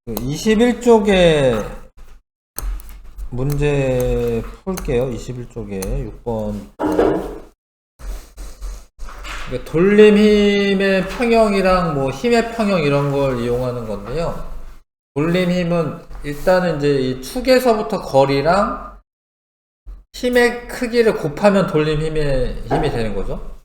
21쪽에 문제 풀게요. 21쪽에 6번. 돌림 힘의 평형이랑 뭐 힘의 평형 이런 걸 이용하는 건데요. 돌림 힘은 일단은 이제 이 축에서부터 거리랑 힘의 크기를 곱하면 돌림 힘이 되는 거죠.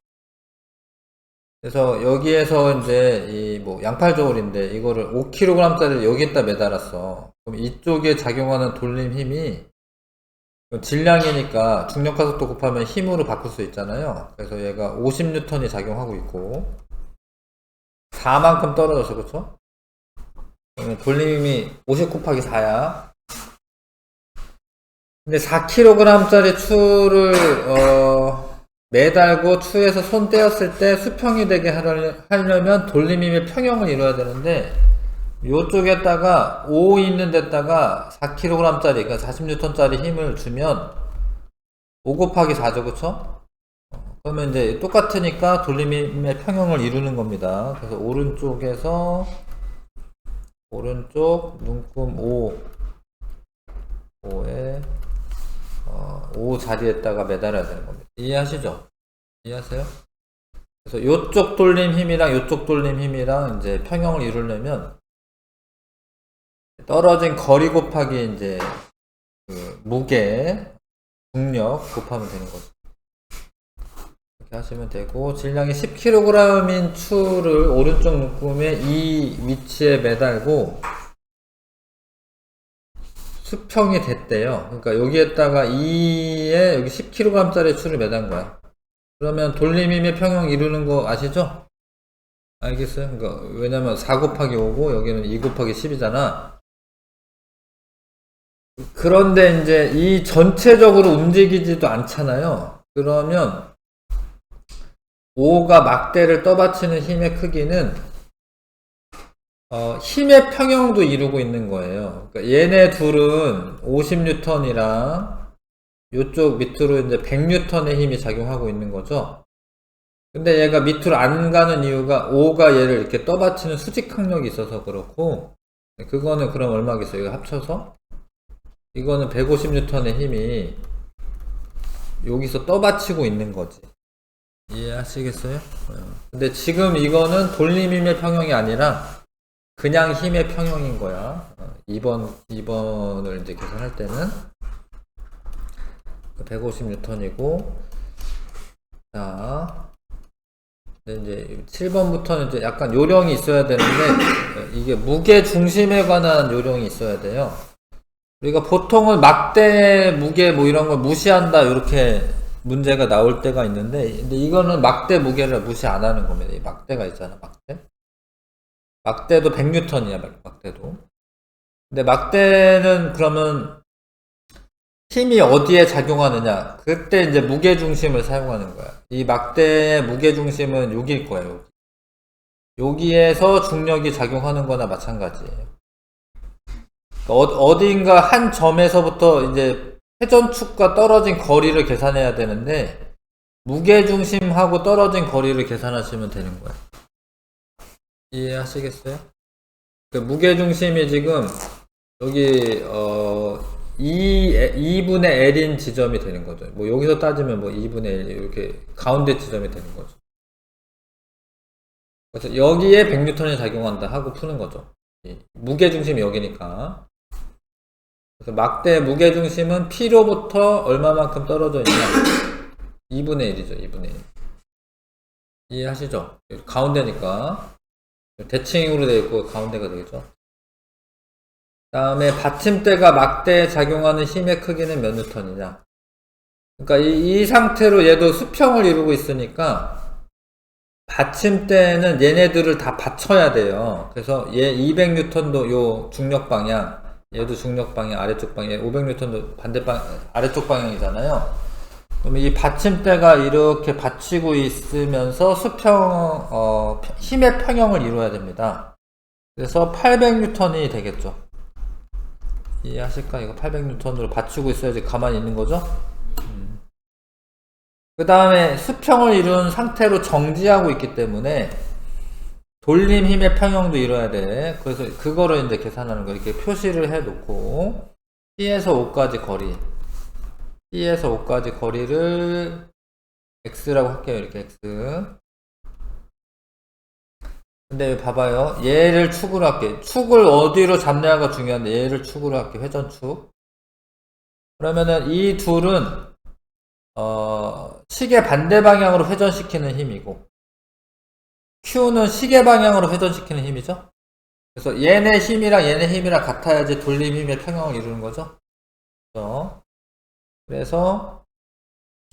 그래서 여기에서 이제 이 뭐 양팔저울인데 이거를 5kg짜리 여기에다 매달았어. 그럼 이쪽에 작용하는 돌림 힘이 질량이니까 중력가속도 곱하면 힘으로 바꿀 수 있잖아요. 그래서 얘가 50N이 작용하고 있고 4만큼 떨어졌어. 그쵸? 그러면 돌림힘이 50 곱하기 4야. 근데 4kg짜리 추를 매달고 추에서 손 떼었을 때 수평이 되게 하려면 돌림힘의 평형을 이뤄야 되는데 요쪽에다가 5 있는 데다가 4kg짜리 그러니까 40N짜리 힘을 주면 5 곱하기 4죠. 그쵸? 그러면 이제 똑같으니까 돌림힘의 평형을 이루는 겁니다. 그래서 오른쪽에서 오른쪽 눈금 5에 5 자리에다가 매달아야 되는 겁니다. 이해하시죠? 이해하세요? 그래서 요쪽 돌림 힘이랑 요쪽 돌림 힘이랑 이제 평형을 이루려면 떨어진 거리 곱하기 이제 그 무게, 중력 곱하면 되는 거죠. 이렇게 하시면 되고 질량이 10kg인 추를 오른쪽 눈금에 이 위치에 매달고 수평이 됐대요. 그러니까 여기에다가 2에 여기 10kg짜리 추를 매단 거야. 그러면 돌림힘의 평형 이루는 거 아시죠? 알겠어요? 그러니까 왜냐면 4 곱하기 5고 여기는 2 곱하기 10이잖아. 그런데 이제 이 전체적으로 움직이지도 않잖아요. 그러면 5가 막대를 떠받치는 힘의 크기는 힘의 평형도 이루고 있는 거예요. 그러니까 얘네 둘은 50N이랑 요쪽 밑으로 이제 100N의 힘이 작용하고 있는 거죠. 근데 얘가 밑으로 안 가는 이유가 5가 얘를 이렇게 떠받치는 수직 항력이 있어서 그렇고, 그거는 그럼 얼마겠어요? 이거 합쳐서? 이거는 150N의 힘이 여기서 떠받치고 있는 거지. 이해하시겠어요? 근데 지금 이거는 돌림힘의 평형이 아니라 그냥 힘의 평형인 거야. 2번을 이제 계산할 때는 150N이고, 자, 이제 7번부터는 이제 약간 요령이 있어야 되는데, 이게 무게 중심에 관한 요령이 있어야 돼요. 우리가 보통은 막대 무게 뭐 이런 걸 무시한다 이렇게 문제가 나올 때가 있는데, 근데 이거는 막대 무게를 무시 안 하는 겁니다. 이 막대가 있잖아, 막대. 막대도 100N이야, 막대도. 근데 막대는 그러면 힘이 어디에 작용하느냐? 그때 이제 무게중심을 사용하는 거야. 이 막대의 무게중심은 여기일 거예요. 여기에서 중력이 작용하는 거나 마찬가지예요. 어딘가 한 점에서부터 이제 회전축과 떨어진 거리를 계산해야 되는데, 무게중심하고 떨어진 거리를 계산하시면 되는 거야. 이해하시겠어요? 그 무게중심이 지금 여기 2분의 L인 지점이 되는 거죠. 뭐 여기서 따지면 뭐 2분의 L 이렇게 가운데 지점이 되는 거죠. 그래서 여기에 100N이 작용한다 하고 푸는 거죠. 무게중심이 여기니까. 그래서 막대 무게중심은 P로부터 얼마만큼 떨어져 있냐? 2분의 1이죠. 2분의 1. 이해하시죠? 가운데니까. 대칭으로 되어 있고 가운데가 되겠죠. 다음에 받침대가 막대에 작용하는 힘의 크기는 몇 뉴턴이냐. 그러니까 이 상태로 얘도 수평을 이루고 있으니까 받침대는 얘네들을 다 받쳐야 돼요. 그래서 얘 200N도 요 중력 방향, 얘도 중력 방향 아래쪽 방향, 500N도 아래쪽 방향이잖아요. 그러면 이 받침대가 이렇게 받치고 있으면서 힘의 평형을 이루어야 됩니다. 그래서 800N이 되겠죠. 이해하실까? 이거 800N으로 받치고 있어야지 가만히 있는 거죠? 그 다음에 수평을 이룬 상태로 정지하고 있기 때문에 돌림 힘의 평형도 이뤄야 돼. 그래서 그거를 이제 계산하는 거. 이렇게 표시를 해 놓고 P에서 O까지 거리, P에서 O까지 거리를 X라고 할게요. 이렇게 X. 근데 봐봐요. 얘를 축으로 할게. 축을 어디로 잡냐가 중요한데 얘를 축으로 할게. 회전축. 그러면은 이 둘은 시계 반대 방향으로 회전시키는 힘이고 Q는 시계 방향으로 회전시키는 힘이죠. 그래서 얘네 힘이랑 얘네 힘이랑 같아야지 돌림 힘의 평형을 이루는 거죠. 그래서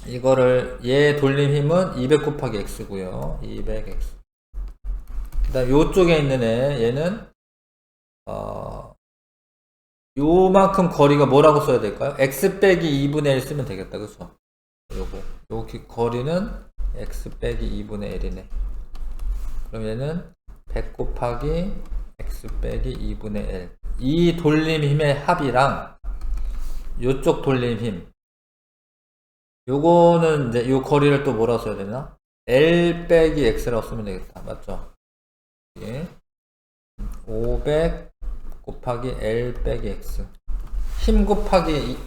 이거를 얘 돌림 힘은 200 곱하기 x고요. 200x. 그 다음 요쪽에 있는 애 얘는 요만큼 거리가 뭐라고 써야 될까요? x 빼기 2분의 1 쓰면 되겠다. 그쵸? 요 거리는 x 빼기 2분의 1이네. 그럼 얘는 100 곱하기 x 빼기 2분의 1. 이 돌림 힘의 합이랑 요쪽 돌림 힘. 요거는 이제 요 거리를 또 뭐라고 써야 되나? L 빼기 X라고 쓰면 되겠다. 맞죠? 예. 500 곱하기 L 빼기 X. 힘 곱하기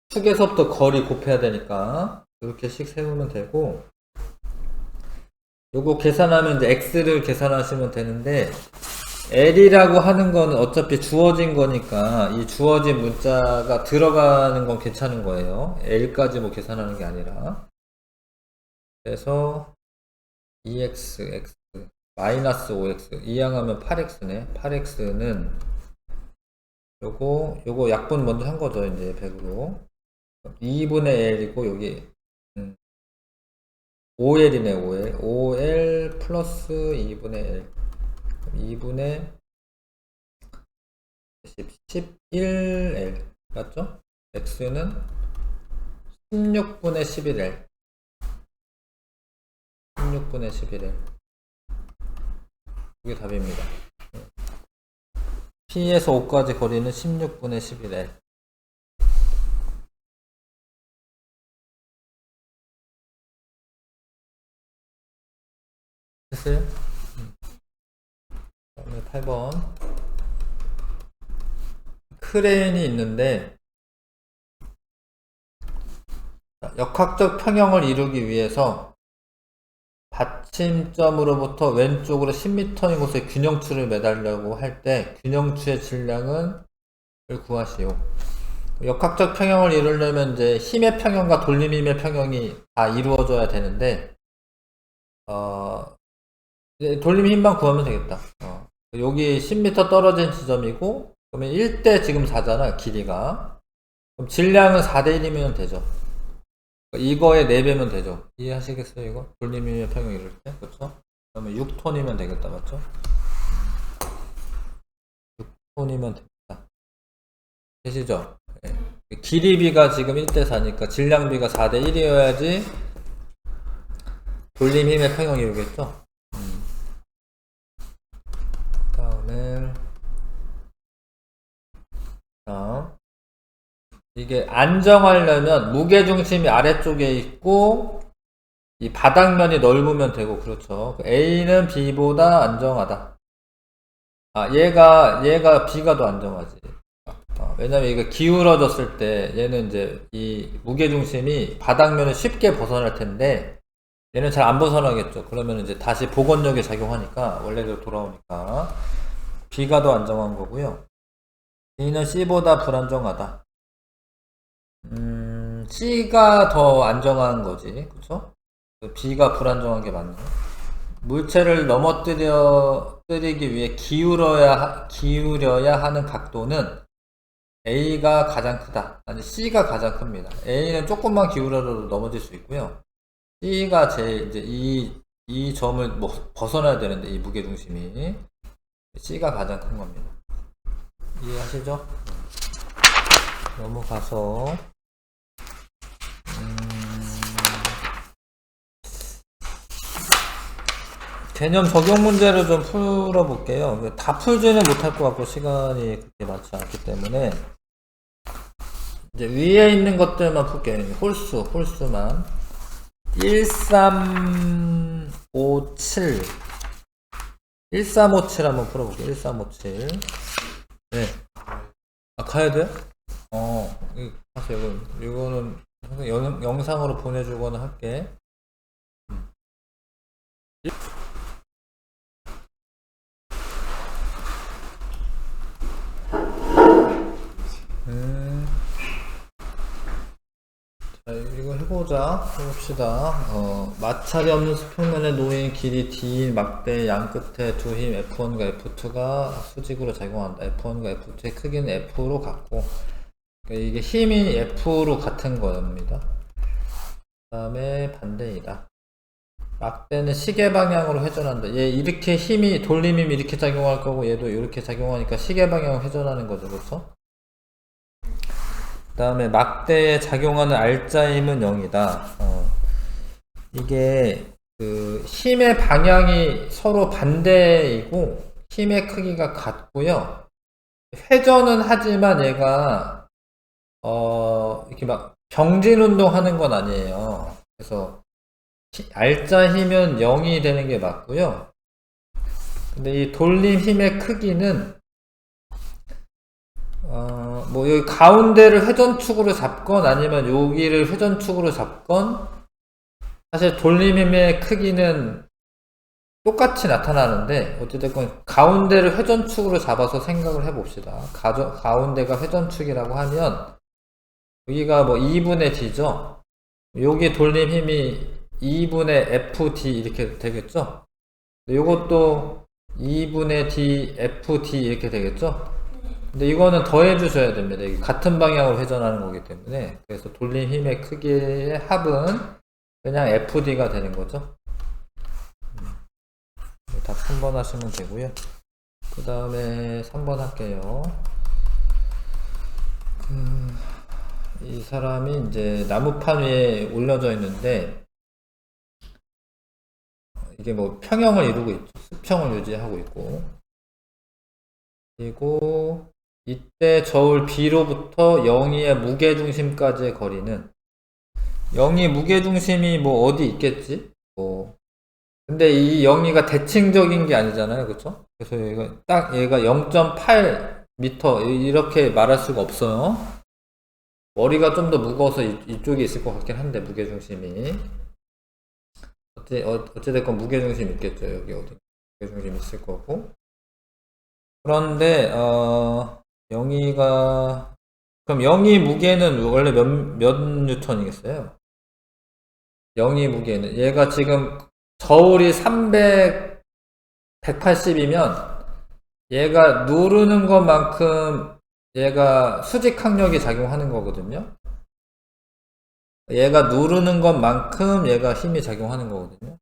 축에서부터 거리 곱해야 되니까 이렇게씩 세우면 되고, 요거 계산하면 이제 X를 계산하시면 되는데, L이라고 하는 거는 어차피 주어진 거니까 이 주어진 문자가 들어가는 건 괜찮은 거예요. L까지 뭐 계산하는 게 아니라. 그래서 2x, x, 마이너스 5x 이항하면 8x네. 8x는 요거 약분 먼저 한 거죠. 이제 100으로 2분의 L이고 여기 5L이네. 5L 5L 플러스 2분의 L 2분의 11L 맞죠? X는 16분의 11L 16분의 11L 이게 답입니다. P에서 O까지 거리는 16분의 11L. 됐어요? 다음에 8번. 크레인이 있는데 역학적 평형을 이루기 위해서 받침점으로부터 왼쪽으로 10m인 곳에 균형추를 매달려고 할 때 균형추의 질량을 구하시오. 역학적 평형을 이루려면 이제 힘의 평형과 돌림 힘의 평형이 다 이루어져야 되는데 이제 돌림 힘만 구하면 되겠다. 여기 10m 떨어진 지점이고 그러면 1대 지금 4잖아 길이가. 그럼 질량은 4대 1이면 되죠. 이거에 4배면 되죠. 이해하시겠어요 이거? 돌림 힘의 평형 이룰 때 그렇죠? 그러면 6톤이면 되겠다. 맞죠? 6톤이면 됩니다. 되시죠? 네. 길이비가 지금 1대 4니까 질량비가 4대 1이어야지 돌림 힘의 평형이 이루겠죠? 다음에 이게 안정하려면 무게중심이 아래쪽에 있고 이 바닥면이 넓으면 되고 그렇죠. A는 B보다 안정하다. 얘가 B가 더 안정하지. 왜냐면 이거 기울어졌을 때 얘는 이제 이 무게중심이 바닥면을 쉽게 벗어날 텐데 얘는 잘 안 벗어나겠죠. 그러면 이제 다시 복원력이 작용하니까 원래대로 돌아오니까 B가 더 안정한 거고요. B는 C보다 불안정하다. C가 더 안정한 거지. 그쵸? B가 불안정한 게 맞네. 물체를 넘어뜨리기 위해 기울여야 하는 각도는 A가 가장 크다. 아니, C가 가장 큽니다. A는 조금만 기울여도 넘어질 수 있고요. C가 제일, 이제 이 점을 뭐 벗어나야 되는데, 이 무게중심이. C가 가장 큰 겁니다. 이해하시죠? 넘어가서, 개념 적용 문제를 좀 풀어볼게요. 다 풀지는 못할 것 같고 시간이 그렇게 많지 않기 때문에 이제 위에 있는 것들만 풀게요. 홀수만 1357 1357 한번 풀어볼게요. 1357. 네. 아, 가야 돼? 하세요. 이거는 영상으로 보내주거나 할게. 자, 이거 해봅시다. 마찰이 없는 수평면에 놓인 길이 D인 막대 양 끝에 두 힘 F1과 F2가 수직으로 작용한다. F1과 F2의 크기는 F로 같고, 그러니까 이게 힘이 F로 같은 겁니다. 그 다음에 반대이다. 막대는 시계 방향으로 회전한다. 얘 이렇게 힘이, 돌림힘이 이렇게 작용할 거고, 얘도 이렇게 작용하니까 시계 방향으로 회전하는 거죠. 그렇죠? 그 다음에 막대에 작용하는 알짜힘은 0이다. 이게 그 힘의 방향이 서로 반대이고 힘의 크기가 같고요. 회전은 하지만 얘가 이렇게 막 병진 운동 하는 건 아니에요. 그래서 알짜 힘은 0이 되는 게 맞고요. 근데 이 돌림 힘의 크기는 뭐 여기 가운데를 회전축으로 잡건 아니면 여기를 회전축으로 잡건 사실 돌림힘의 크기는 똑같이 나타나는데 어찌됐건 가운데를 회전축으로 잡아서 생각을 해봅시다. 가운데가 회전축이라고 하면 여기가 뭐 2분의 D죠. 여기 돌림힘이 2분의 FD 이렇게 되겠죠. 요것도 2분의 D, FD 이렇게 되겠죠. 근데 이거는 더해 주셔야 됩니다. 이게 같은 방향으로 회전하는 거기 때문에. 그래서 돌림 힘의 크기의 합은 그냥 FD가 되는 거죠. 답 3번 하시면 되고요. 그 다음에 3번 할게요. 이 사람이 이제 나무판 위에 올려져 있는데 이게 뭐 평형을 이루고 있죠. 수평을 유지하고 있고, 그리고 이때 저울 B로부터 영희의 무게중심까지의 거리는, 영희 무게중심이 뭐 어디 있겠지? 근데 이 영희가 대칭적인 게 아니잖아요. 그쵸? 그래서 얘가 0.8m 이렇게 말할 수가 없어요. 머리가 좀 더 무거워서 이쪽에 있을 것 같긴 한데, 무게중심이. 어찌됐건 무게중심 있겠죠. 여기 어디 무게중심 있을 거고. 그런데 그럼 영희 무게는 원래 몇 뉴턴이겠어요? 영희 무게는 얘가 지금 저울이 180이면 얘가 누르는 것만큼 얘가 수직 항력이 작용하는 거거든요. 얘가 누르는 것만큼 얘가 힘이 작용하는 거거든요.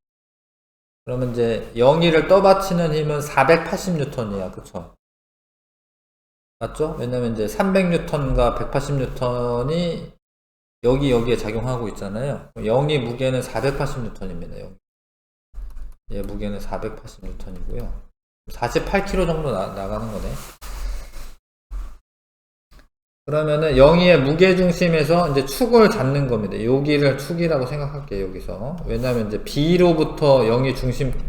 그러면 이제 영희를 떠받치는 힘은 480N이야. 그쵸? 맞죠? 왜냐면 이제 300N과 180N이 여기에 작용하고 있잖아요. 영희 무게는 480N입니다. 얘 무게는 480N이고요. 48kg 정도 나가는 거네. 그러면은 영희의 무게중심에서 이제 축을 잡는 겁니다. 여기를 축이라고 생각할게요. 여기서. 왜냐면 이제 B로부터 영희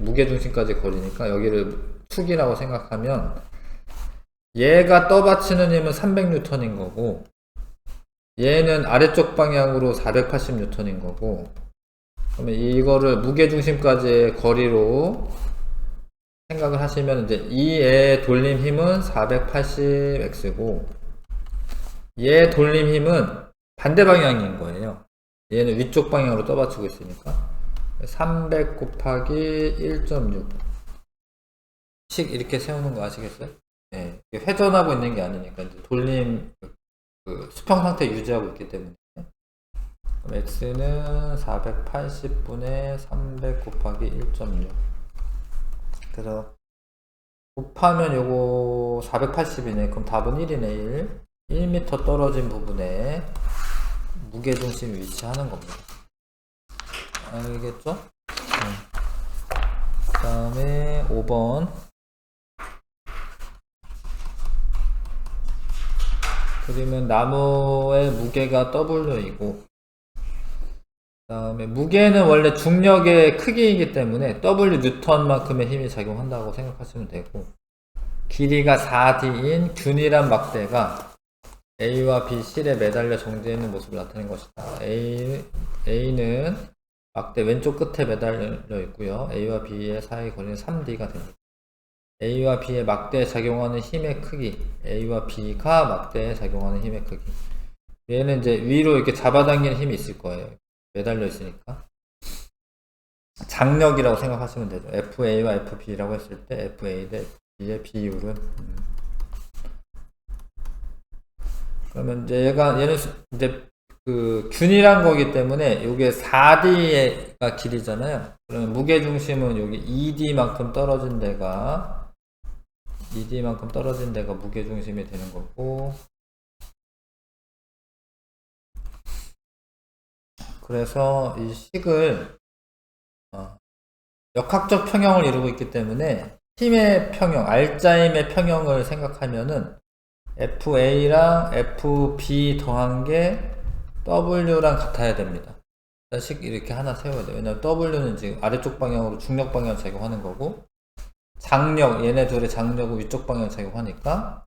무게중심까지 거리니까 여기를 축이라고 생각하면 얘가 떠받치는 힘은 300N인 거고, 얘는 아래쪽 방향으로 480N인 거고, 그러면 이거를 무게중심까지의 거리로 생각을 하시면 이제 이 애 돌림 힘은 480X고, 얘 돌림 힘은 반대 방향인 거예요. 얘는 위쪽 방향으로 떠받치고 있으니까 300 곱하기 1.6 씩 이렇게 세우는 거 아시겠어요? 네, 회전하고 있는 게 아니니까 이제 돌림 수평 상태 유지하고 있기 때문에. 그럼 x는 480분의 300 곱하기 1.6. 그래서 곱하면 요거 480이네. 그럼 답은 1이네. 1m 떨어진 부분에 무게중심이 위치하는 겁니다. 알겠죠? 그 다음에 5번. 그림은 나무의 무게가 W이고 다음에 무게는 원래 중력의 크기이기 때문에 W 뉴턴만큼의 힘이 작용한다고 생각하시면 되고, 길이가 4D인 균일한 막대가 A와 B 실에 매달려 정지해 있는 모습을 나타낸 것이다. A는 막대 왼쪽 끝에 매달려 있고요. A와 B의 사이 거리는 3D가 됩니다. A와 B의 막대에 작용하는 힘의 크기, A와 B가 막대에 작용하는 힘의 크기. 얘는 이제 위로 이렇게 잡아당기는 힘이 있을 거예요. 매달려 있으니까. 장력이라고 생각하시면 되죠. FA와 FB라고 했을 때 FA 대 FB의 비율은. 그러면 이제 얘는 이제 그 균일한 거기 때문에 이게 4D가 길이잖아요. 그러면 무게중심은 여기 2D만큼 떨어진 데가 무게중심이 되는 거고, 그래서 이 식을 역학적 평형을 이루고 있기 때문에 힘의 평형, R자임의 평형을 생각하면은 FA랑 FB 더한 게 W랑 같아야 됩니다. 식 이렇게 하나 세워야 돼요. 왜냐면 W는 지금 아래쪽 방향으로 중력 방향을 작용하는 거고, 장력, 얘네 둘의 장력은 위쪽 방향을 작용하니까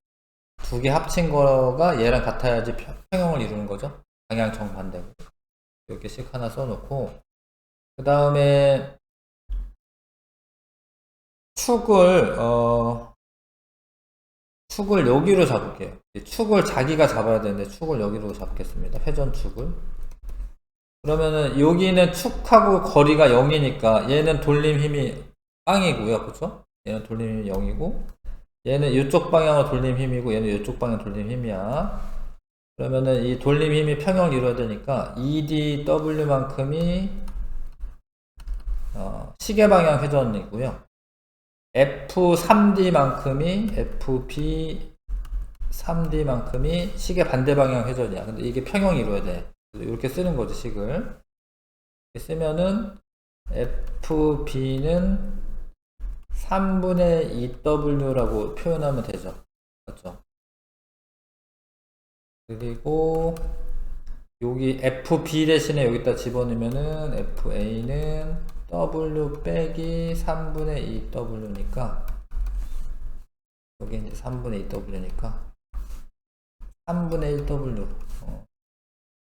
두 개 합친 거가 얘랑 같아야지 평형을 이루는 거죠. 방향 정반대고. 이렇게 식 하나 써놓고, 그 다음에 축을 여기로 잡을게요. 축을 자기가 잡아야 되는데 축을 여기로 잡겠습니다. 회전축을. 그러면은 여기는 축하고 거리가 0이니까 얘는 돌림 힘이 빵이고요. 그쵸? 얘는 돌림 힘이 0이고, 얘는 이쪽 방향으로 돌림 힘이고, 얘는 이쪽 방향 돌림 힘이야. 그러면은 이 돌림 힘이 평형을 이루어야 되니까 EDW만큼이 시계 방향 회전이고요. F3D만큼이 FB3D만큼이 시계 반대 방향 회전이야. 근데 이게 평형이 이루어야 돼. 이렇게 쓰는 거지, 식을. 이렇게 쓰면은 FB는 3분의 2W라고 표현하면 되죠. 맞죠? 그리고 여기 FB 대신에 여기다 집어넣으면은 FA는 W 빼기 3분의 2W니까, 여기 이제 3분의 2W니까 3분의 1W.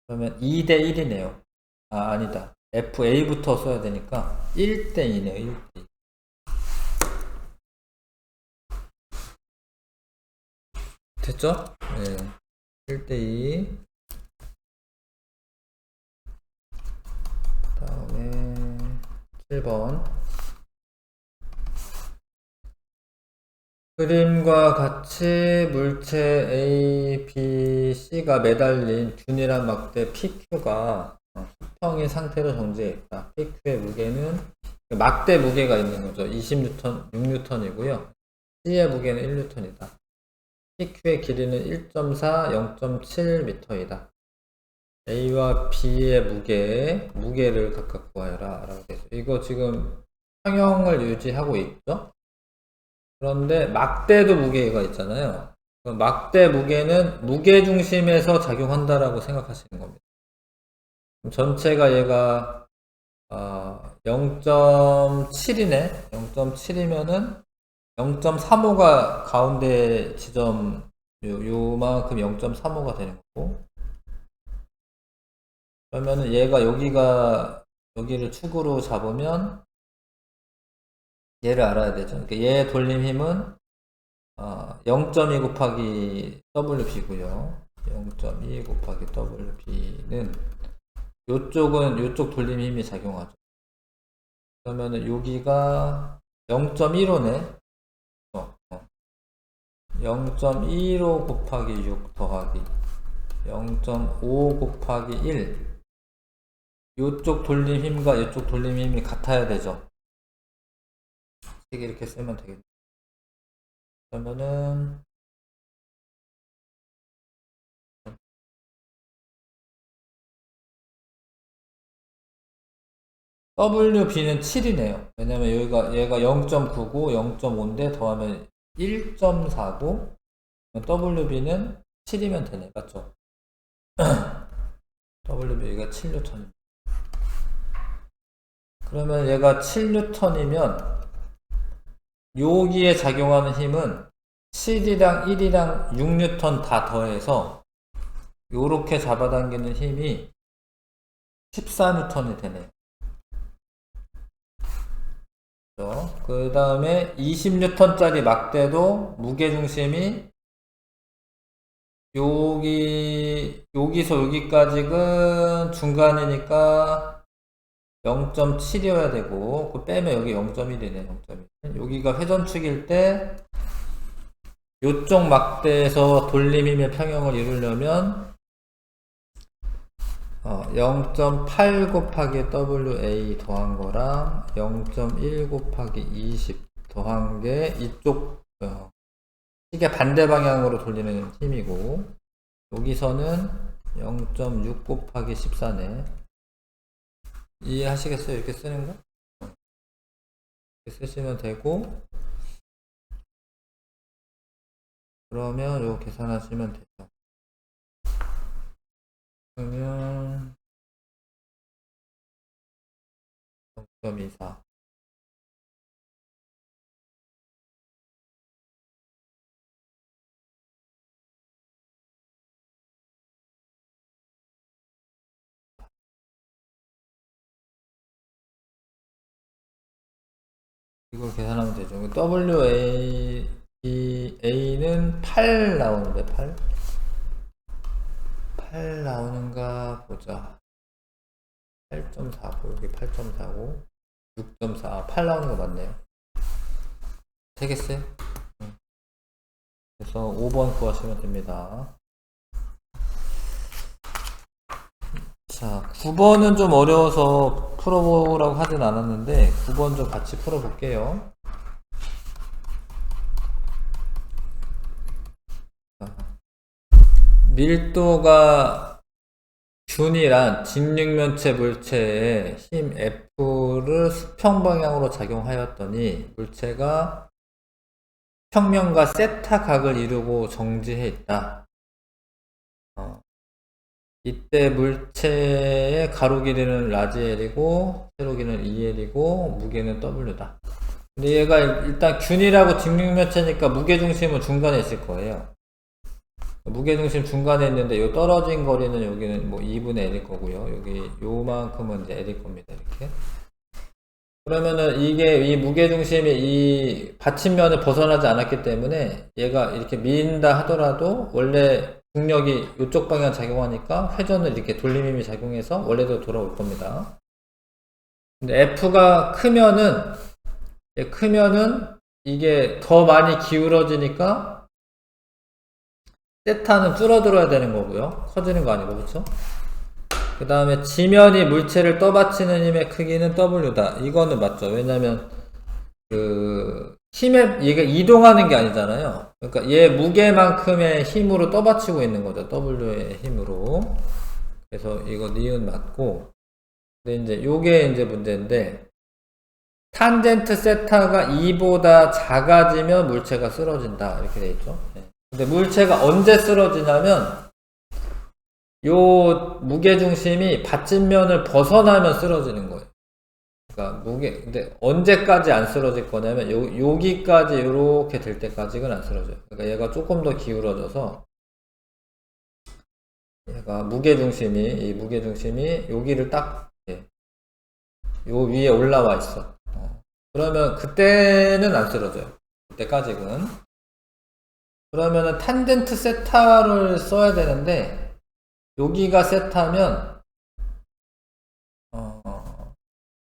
그러면 2대 1이네요. 아니다. FA부터 써야 되니까 1대 2네요. 1대 2. 됐죠? 네. 1대 2. 그 다음에 7번. 그림과 같이 물체 A, B, C가 매달린 균일한 막대 PQ가 수평인 상태로 정지해 있다. PQ의 무게는, 막대 무게가 있는 거죠. 20N, 6N이고요. C의 무게는 1N이다. PQ의 길이는 1.4, 0.7m이다. A와 B의 무게를 각각 구하여라 라고 되어 있어요. 이거 지금 평형을 유지하고 있죠? 그런데 막대도 무게가 있잖아요. 막대 무게는 무게중심에서 작용한다라고 생각하시는 겁니다. 전체가 얘가 0.7이네. 0.7이면은 0.35가 가운데 지점, 요만큼 0.35가 되는 거고, 그러면은 얘가 여기를 축으로 잡으면 얘를 알아야 되죠. 그러니까 얘의 돌림 힘은 0.2 곱하기 WB고요. 0.2 곱하기 WB는 요쪽 돌림 힘이 작용하죠. 그러면은 여기가 0.15네. 0.15 곱하기 6 더하기 0.5 곱하기 1. 요쪽 돌림 힘과 이쪽 돌림 힘이 같아야 되죠. 이렇게 쓰면 되겠죠. 그러면은 WB는 7이네요. 왜냐면 얘가 0.9고 0.5인데 더하면 1.4고 WB는 7이면 되네. 맞죠? WB가 7N입니다. 그러면 얘가 7N이면 여기에 작용하는 힘은 7이랑 1이랑 6N 다 더해서 요렇게 잡아당기는 힘이 14N이 되네요. 그 다음에 20N짜리 막대도 무게중심이 여기서 여기까지는 중간이니까 0.7이어야 되고, 그 빼면 여기 0.1이네, 0.1. 여기가 회전축일 때, 요쪽 막대에서 돌림힘의 평형을 이루려면, 0.8 곱하기 WA 더한 거랑 0.1 곱하기 20 더한 게 이쪽 시계 반대 방향으로 돌리는 힘이고, 여기서는 0.6 곱하기 14네. 이해하시겠어요? 이렇게 쓰는 거? 이렇게 쓰시면 되고, 그러면 요 계산하시면 돼요. 그러면 0.24. 이걸 계산하면 되죠. A는 8 나오는데, 8 나오는가 보자. 8.49, 여기 8.49, 6.4, 8 나오는 거 맞네요. 되겠어요? 그래서 5번 구하시면 됩니다. 자, 9번은 좀 어려워서 풀어보라고 하진 않았는데 9번 좀 같이 풀어볼게요. 밀도가 균일한 직육면체 물체에 힘 F를 수평 방향으로 작용하였더니 물체가 평면과 세타 각을 이루고 정지해 있다. 이때 물체의 가로 길이는 라지 L이고 세로 길이는 2L이고 무게는 W다. 근데 얘가 일단 균일하고 직육면체니까 무게중심은 중간에 있을 거예요. 무게중심 중간에 있는데 요 떨어진 거리는 여기는 뭐 2분의 L일 거고요. 여기 요만큼은 이제 L일 겁니다. 이렇게. 그러면은 이게 이 무게중심이 이 받침면을 벗어나지 않았기 때문에 얘가 이렇게 민다 하더라도 원래 중력이 이쪽 방향 작용하니까 회전을 이렇게 돌림힘이 작용해서 원래대로 돌아올 겁니다. 근데 F가 크면은 이게 더 많이 기울어지니까 세타는 줄어들어야 되는 거고요. 커지는 거 아니고, 그렇죠? 그 다음에 지면이 물체를 떠받치는 힘의 크기는 W다. 이거는 맞죠. 왜냐면 얘가 이동하는 게 아니잖아요. 그러니까 얘 무게만큼의 힘으로 떠받치고 있는 거죠. W의 힘으로. 그래서 이거 니은 맞고. 근데 이제 요게 이제 문제인데, 탄젠트 세타가 2보다 작아지면 물체가 쓰러진다. 이렇게 돼 있죠. 네. 근데 물체가 언제 쓰러지냐면, 요 무게중심이 받침면을 벗어나면 쓰러지는 거예요. 그러니까 근데 언제까지 안 쓰러질 거냐면 여기까지 이렇게 될 때까지는 안 쓰러져요. 그러니까 얘가 조금 더 기울어져서 얘가 이 무게중심이 여기를 딱 요 위에 올라와 있어. 그러면 그때는 안 쓰러져요. 그때까지는. 그러면은 탄젠트 세타를 써야 되는데 여기가 세타면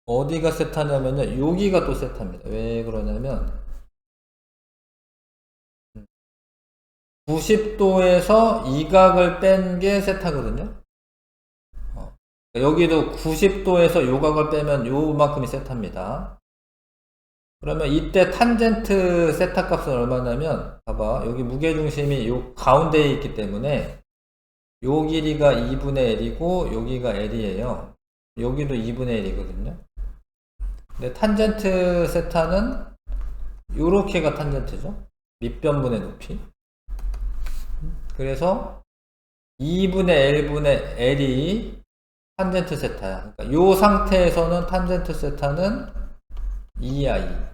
어디가 세타냐면요, 여기가 또 세타입니다. 왜 그러냐면 90도에서 이 각을 뺀 게 세타거든요. 여기도 90도에서 요 각을 빼면 요만큼이 세타입니다. 그러면 이때 탄젠트 세타 값은 얼마냐면, 봐봐, 여기 무게중심이 요 가운데에 있기 때문에 요 길이가 2분의 L이고 여기가 L이에요. 여기도 2분의 L이거든요. 근데 탄젠트 세타는 요렇게가 탄젠트죠. 밑변분의 높이. 그래서 2분의 L분의 L이 탄젠트 세타야. 그러니까 요 상태에서는 탄젠트 세타는 2야, 2.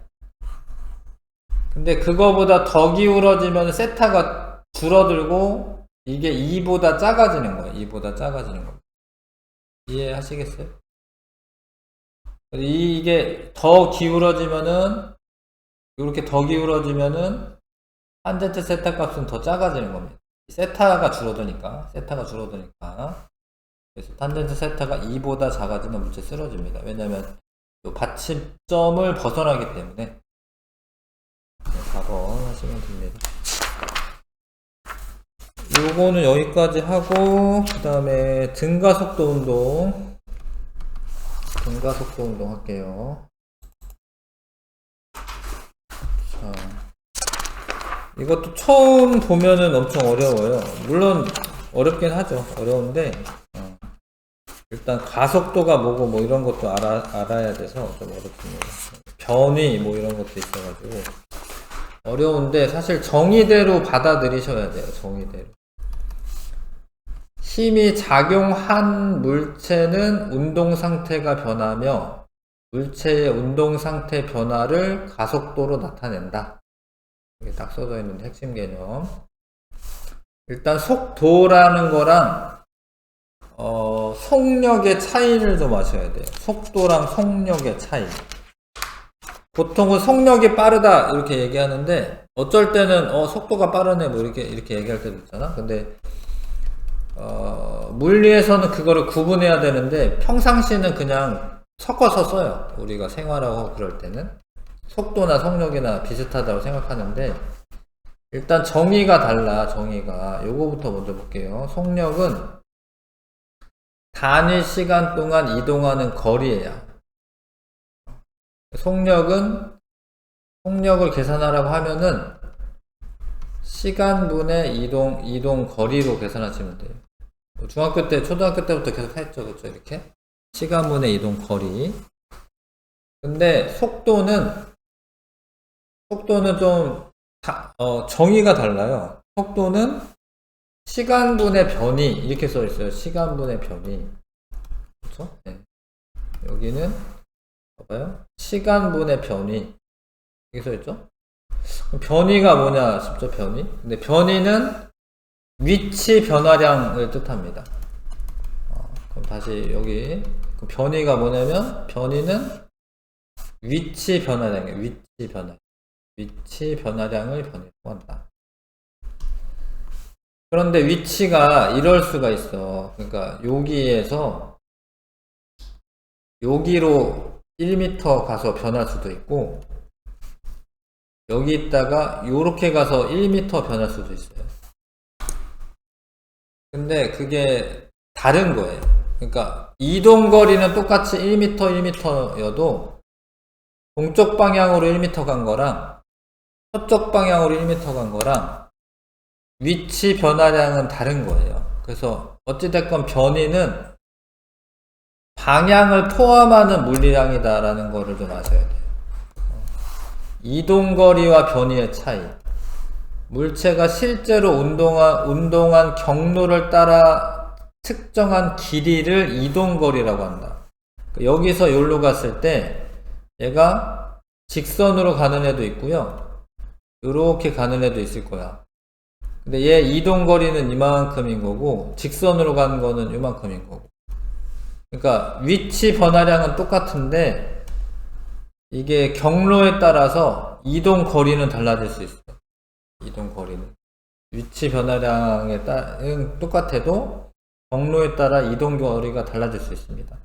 근데 그거보다 더 기울어지면 세타가 줄어들고 이게 2보다 작아지는 거예요. 2보다 작아지는 거예요. 이해하시겠어요? 이게 더 기울어지면은 이렇게 더 기울어지면은 탄젠트 세타 값은 더 작아지는 겁니다. 세타가 줄어드니까 그래서 탄젠트 세타가 2보다 작아지면 물체 쓰러집니다. 왜냐면 받침점을 벗어나기 때문에. 4번 하시면 됩니다. 요거는 여기까지 하고 그 다음에 등가속도 운동 할게요. 자, 이것도 처음 보면은 엄청 어려워요. 물론 어렵긴 하죠. 어려운데 일단 가속도가 뭐고 뭐 이런 것도 알아야 돼서 좀 어렵습니다. 변위 뭐 이런 것도 있어가지고 어려운데 사실 정의대로 받아들이셔야 돼요. 정의대로. 힘이 작용한 물체는 운동 상태가 변하며 물체의 운동 상태 변화를 가속도로 나타낸다. 이게 딱 써져 있는데 핵심 개념. 일단 속도라는 거랑 속력의 차이를 좀 아셔야 돼요. 속도랑 속력의 차이. 보통은 속력이 빠르다 이렇게 얘기하는데 어쩔 때는 속도가 빠르네 뭐 이렇게 얘기할 때도 있잖아. 근데 물리에서는 그거를 구분해야 되는데 평상시는 그냥 섞어서 써요. 우리가 생활하고 그럴 때는 속도나 속력이나 비슷하다고 생각하는데 일단 정의가 달라. 정의가 요거부터 먼저 볼게요. 속력은 단위 시간 동안 이동하는 거리예요. 속력을 계산하라고 하면은 시간분의 이동 거리로 계산하시면 돼요. 중학교 때, 초등학교 때부터 계속 했죠. 그렇죠? 이렇게. 시간분의 이동 거리. 근데 속도는 좀 정의가 달라요. 속도는 시간분의 변이 이렇게 써 있어요. 시간분의 변이. 그렇죠? 네. 여기는 봐봐요. 시간분의 변이 이렇게 써 있죠? 변이가 뭐냐 싶죠? 변이. 근데 변이는 위치 변화량을 뜻합니다. 그럼 다시 여기 변이가 뭐냐면 변이는 위치 변화량이에요. 위치 변화량을 변이라고 한다. 그런데 위치가 이럴 수가 있어. 그러니까 여기에서 여기로 1m 가서 변할 수도 있고 여기 있다가 요렇게 가서 1m 변할 수도 있어요. 근데 그게 다른 거예요. 그러니까 이동거리는 똑같이 1m여도 동쪽 방향으로 1m 간 거랑 서쪽 방향으로 1m 간 거랑 위치 변화량은 다른 거예요. 그래서 어찌됐건 변이는 방향을 포함하는 물리량이다라는 거를 좀 아셔야 돼요. 이동거리와 변이의 차이. 물체가 실제로 운동한 경로를 따라 측정한 길이를 이동거리라고 한다. 여기서 여기로 갔을 때 얘가 직선으로 가는 애도 있고요. 이렇게 가는 애도 있을 거야. 근데 얘 이동거리는 이만큼인 거고 직선으로 가는 거는 이만큼인 거고. 그러니까 위치 변화량은 똑같은데 이게 경로에 따라서 이동 거리는 달라질 수 있어요. 이동 거리는 위치 변화량에 따른 똑같아도 경로에 따라 이동 거리가 달라질 수 있습니다.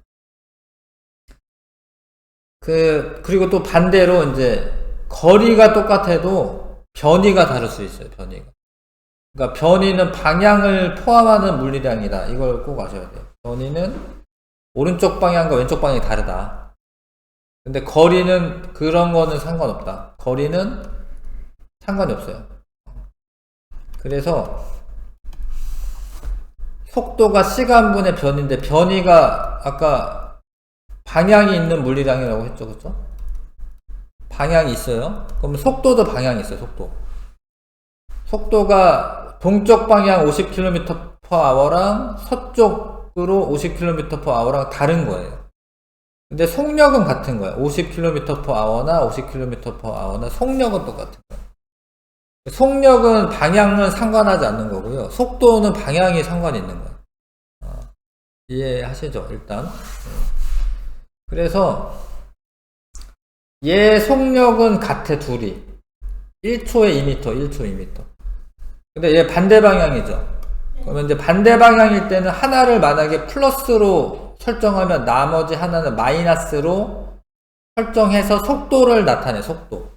그리고 또 반대로 이제 거리가 똑같아도 변이가 다를 수 있어요. 변이가. 그러니까 변이는 방향을 포함하는 물리량이다. 이걸 꼭 아셔야 돼요. 변이는 오른쪽 방향과 왼쪽 방향이 다르다. 근데 거리는 그런 거는 상관없다. 거리는 상관이 없어요. 그래서 속도가 시간분의 변인데 변이가 아까 방향이 있는 물리량이라고 했죠. 그렇죠? 방향이 있어요. 그럼 속도도 방향이 있어요. 속도가 동쪽 방향 50km/h랑 서쪽 50km/h랑 다른 거예요. 근데 속력은 같은 거야. 50km/h나 50km/h나 속력은 똑같은 거야. 속력은 방향은 상관하지 않는 거고요. 속도는 방향이 상관이 있는 거야. 이해하시죠? 일단. 그래서 얘 속력은 같아, 둘이. 1초에 2m, 1초 2m. 근데 얘 반대 방향이죠. 그러면 이제 반대 방향일 때는 하나를 만약에 플러스로 설정하면 나머지 하나는 마이너스로 설정해서 속도를 나타내, 속도.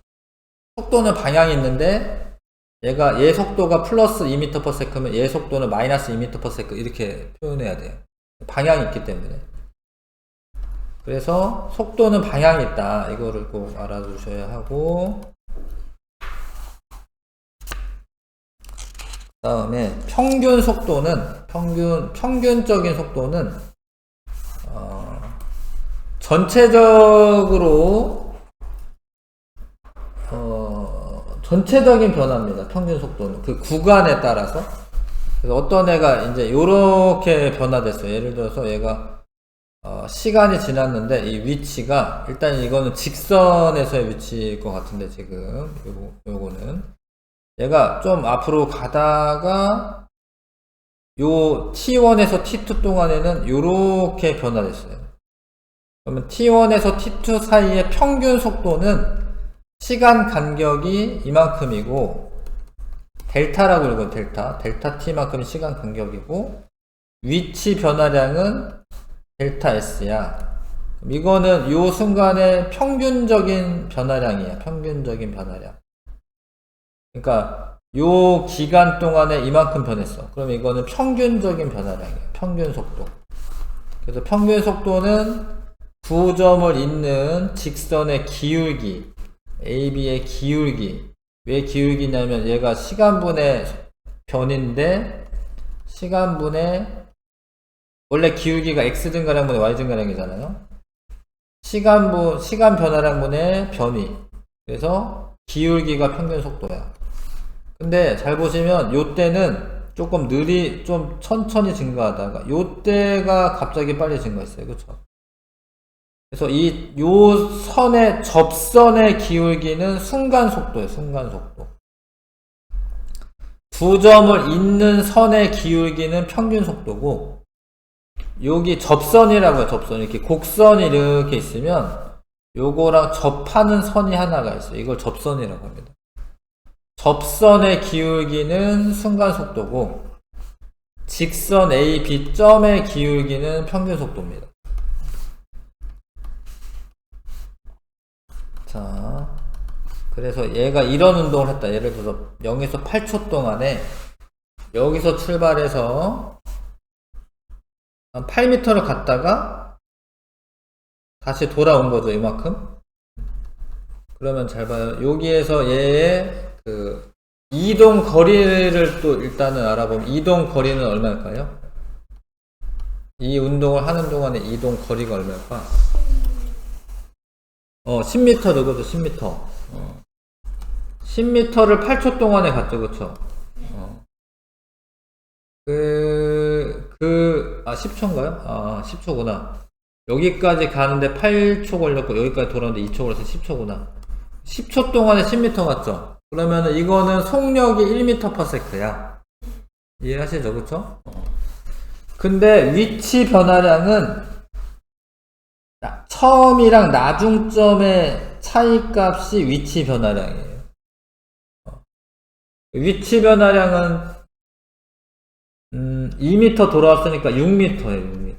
속도는 방향이 있는데 얘 속도가 플러스 2m/s면 얘 속도는 마이너스 2m/s 이렇게 표현해야 돼요. 방향이 있기 때문에. 그래서 속도는 방향이 있다. 이거를 꼭 알아두셔야 하고, 그 다음에 평균 속도는, 평균적인 속도는, 전체적인 변화입니다. 평균 속도는. 그 구간에 따라서. 그래서 어떤 애가 이제 요렇게 변화됐어요. 예를 들어서 얘가 시간이 지났는데 이 위치가 일단 이거는 직선에서의 위치일 것 같은데 지금 요거는 얘가 좀 앞으로 가다가 요 T1에서 T2 동안에는 요렇게 변화됐어요. 그러면 T1에서 T2 사이의 평균 속도는 시간 간격이 이만큼이고 델타라고 읽어요. 델타 T만큼이 시간 간격이고 위치 변화량은 델타 S야. 이거는 요 순간의 평균적인 변화량이야. 평균적인 변화량. 그러니까 요 기간 동안에 이만큼 변했어. 그럼 이거는 평균적인 변화량이야. 평균 속도. 그래서 평균 속도는 두 점을 잇는 직선의 기울기, AB의 기울기. 왜 기울기냐면 얘가 시간분의 변인데 시간분의 원래 기울기가 x 증가량분의 y 증가량이잖아요. 시간 변화량분의 변위. 그래서 기울기가 평균 속도야. 근데 잘 보시면 요때는 조금 좀 천천히 증가하다가 요때가 갑자기 빨리 증가했어요. 그쵸? 그래서 요 선의 접선의 기울기는 순간 속도예요. 순간 속도. 두 점을 잇는 선의 기울기는 평균 속도고 여기 접선이라고 해요. 접선. 이렇게 곡선이 이렇게 있으면 요거랑 접하는 선이 하나가 있어요. 이걸 접선이라고 합니다. 접선의 기울기는 순간 속도고 직선 A, B점의 기울기는 평균 속도입니다. 자, 그래서 얘가 이런 운동을 했다. 예를 들어서 0에서 8초 동안에 여기서 출발해서 한 8m를 갔다가 다시 돌아온 거죠. 이만큼. 그러면 잘 봐요. 여기에서 얘의 그 이동 거리를 또 일단은 알아보면 이동 거리는 얼마일까요? 이 운동을 하는 동안에 이동 거리가 얼마일까? 10m 되거든. 10m. 10m를 8초 동안에 갔죠. 그쵸? 10초인가요? 10초구나. 여기까지 가는데 8초 걸렸고, 여기까지 돌아오는데 2초 걸려서 10초구나. 10초 동안에 10m 갔죠? 그러면은 이거는 속력이 1m/s야. 이해하시죠? 그쵸? 근데 위치 변화량은 처음이랑 나중점의 차이값이 위치 변화량이에요. 위치 변화량은 2m 돌아왔으니까 6m예요. 6m.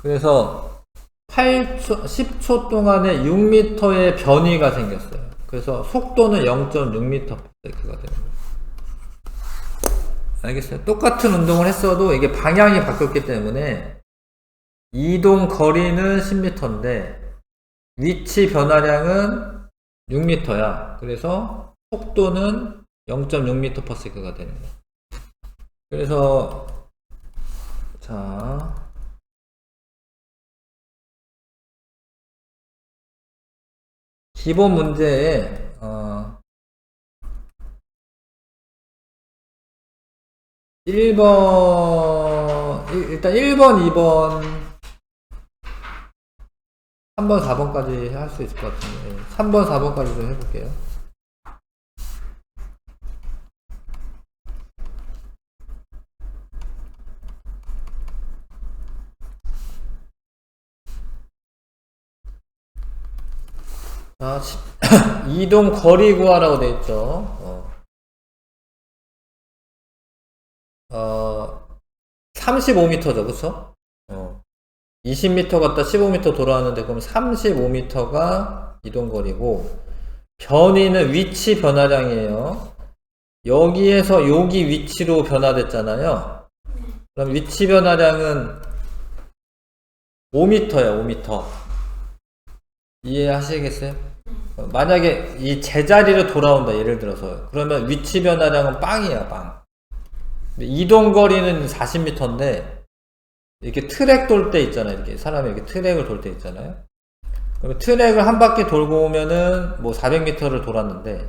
그래서 10초 동안에 6m의 변이가 생겼어요. 그래서 속도는 0.6m/s가 되는 거예요. 알겠어요? 똑같은 운동을 했어도 이게 방향이 바뀌었기 때문에 이동 거리는 10m인데 위치 변화량은 6m야. 그래서 속도는 0.6m/s가 되는 거예요. 그래서 자 기본 문제에 1번 일단 1번, 2번, 3번, 4번까지 할 수 있을 것 같은데 3번, 4번까지 좀 해볼게요. 자, 이동 거리 구하라고 돼 있죠. 35m죠, 그쵸? 20m 갔다 15m 돌아왔는데, 그럼 35m가 이동거리고, 변이는 위치 변화량이에요. 여기에서 여기 위치로 변화됐잖아요. 그럼 위치 변화량은 5m야, 5m. 이해하시겠어요? 만약에 이 제자리로 돌아온다, 예를 들어서. 그러면 위치 변화량은 빵이야, 빵. 이동거리는 40m인데, 이렇게 트랙 돌 때 있잖아요. 이렇게 사람이 이렇게 트랙을 돌 때 있잖아요. 그러면 트랙을 한 바퀴 돌고 오면은 뭐 400m를 돌았는데,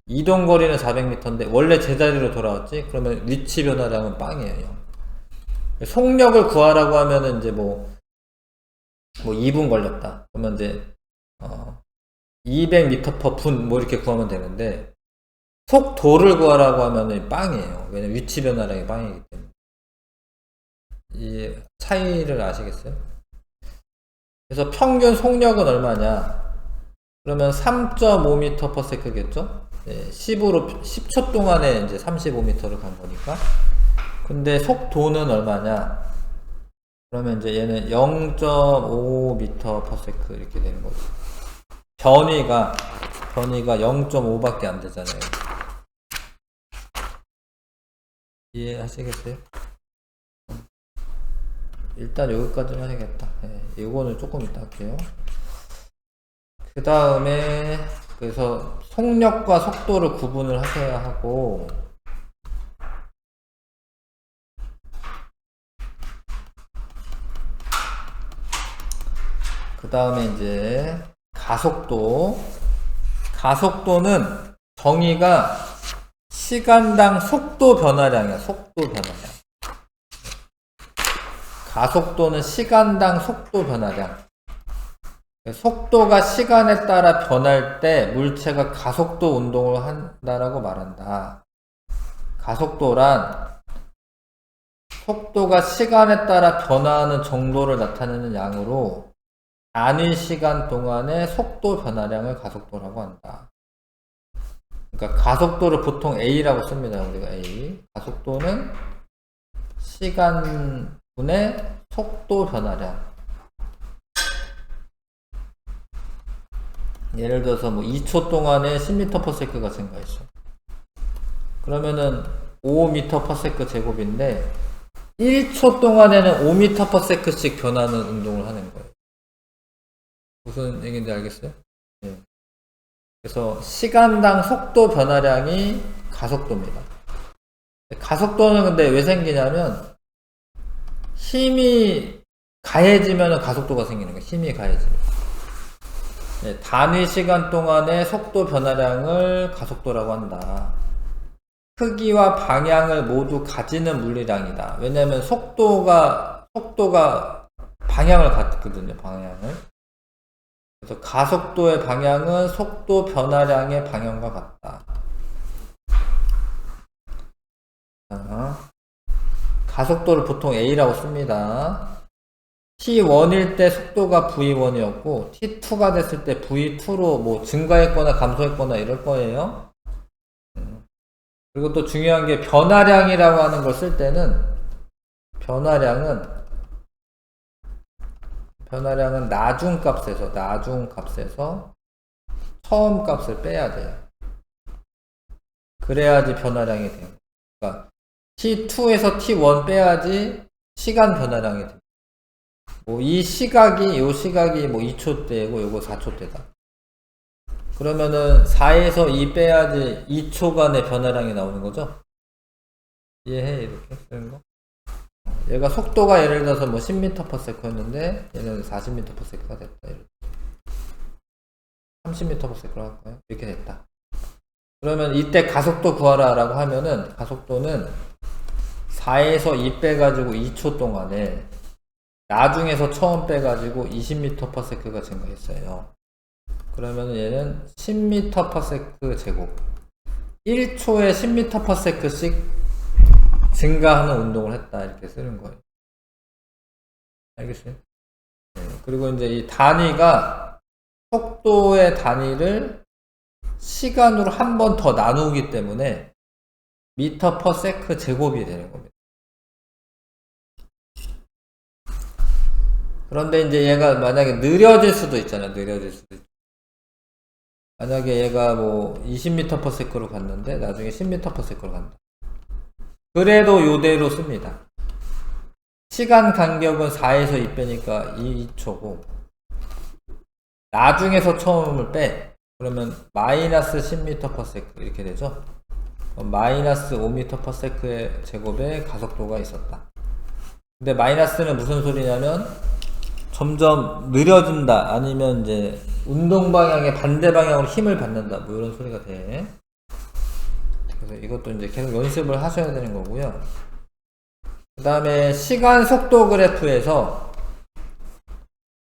이동거리는 400m인데, 원래 제자리로 돌아왔지? 그러면 위치 변화량은 빵이에요. 속력을 구하라고 하면은 이제 뭐 2분 걸렸다. 그러면 이제, 200m/분 뭐 이렇게 구하면 되는데, 속도를 구하라고 하면은 빵이에요. 왜냐면 위치 변화량이 빵이기 때문에. 이 차이를 아시겠어요? 그래서 평균 속력은 얼마냐? 그러면 3.5m/s겠죠? 10초 동안에 이제 35m를 간 거니까. 근데 속도는 얼마냐? 그러면 이제 얘는 0.5m/s 이렇게 되는 거죠. 변이가 0.5밖에 안 되잖아요. 이해하시겠어요? 일단 여기까지만 해야겠다. 이거는 조금 이따 할게요. 그 다음에 그래서 속력과 속도를 구분을 하셔야 하고, 그 다음에 이제 가속도는 정의가 시간당 속도 변화량이야. 속도 변화량. 가속도는 시간당 속도 변화량. 속도가 시간에 따라 변할 때 물체가 가속도 운동을 한다라고 말한다. 가속도란 속도가 시간에 따라 변화하는 정도를 나타내는 양으로 단위 시간 동안의 속도 변화량을 가속도라고 한다. 그러니까 가속도를 보통 A라고 씁니다. 우리가 A. 가속도는 시간분의 속도 변화량. 예를 들어서 뭐 2초 동안에 10m/s가 증가했어. 그러면은 5m/s 제곱인데 1초 동안에는 5m/s씩 변하는 운동을 하는 거예요. 무슨 얘기인지 알겠어요? 네. 그래서 시간당 속도 변화량이 가속도입니다. 가속도는 근데 왜 생기냐면 힘이 가해지면 가속도가 생기는 거예요. 힘이 가해지면. 네, 단위 시간 동안의 속도 변화량을 가속도라고 한다. 크기와 방향을 모두 가지는 물리량이다. 왜냐하면 속도가 방향을 갖거든요. 방향을. 그래서 가속도의 방향은 속도 변화량의 방향과 같다. 가속도를 보통 A라고 씁니다. T1일 때 속도가 V1이었고 T2가 됐을 때 V2로 뭐 증가했거나 감소했거나 이럴 거예요. 그리고 또 중요한 게 변화량이라고 하는 걸 쓸 때는 변화량은 나중값에서 처음 값을 빼야 돼요. 그래야지 변화량이 돼요. 그러니까 T2에서 T1 빼야지 시간 변화량이 돼요. 뭐 이 시각이 뭐 2초대고 요거 4초대다. 그러면은 4에서 2 빼야지 2초간의 변화량이 나오는 거죠. 이해해? 이렇게 쓰는 거. 얘가 속도가 예를 들어서 뭐 10m/s였는데 얘는 40m/s가 됐다. 30m/s로 할까요? 이렇게 됐다. 그러면 이때 가속도 구하라 라고 하면은 가속도는 4에서 2 빼가지고 2초 동안에 나중에서 처음 빼가지고 20m/s가 증가했어요. 그러면 얘는 10m/s 제곱. 1초에 10m/s씩 증가하는 운동을 했다. 이렇게 쓰는 거예요. 알겠어요? 네. 그리고 이제 이 단위가 속도의 단위를 시간으로 한 번 더 나누기 때문에 m/s 제곱이 되는 겁니다. 그런데 이제 얘가 만약에 느려질 수도 있잖아요. 느려질 수도 있죠. 만약에 얘가 뭐 20m/s로 갔는데 나중에 10m/s로 간다. 그래도 요대로 씁니다. 시간 간격은 4에서 2 빼니까 2초고 나중에서 처음을 빼. 그러면 마이너스 10m/s 이렇게 되죠. 마이너스 5m/s의 제곱의 가속도가 있었다. 근데 마이너스는 무슨 소리냐면 점점 느려진다. 아니면 이제 운동 방향의 반대 방향으로 힘을 받는다. 뭐 이런 소리가 돼. 그래서 이것도 이제 계속 연습을 하셔야 되는 거고요. 그 다음에 시간 속도 그래프에서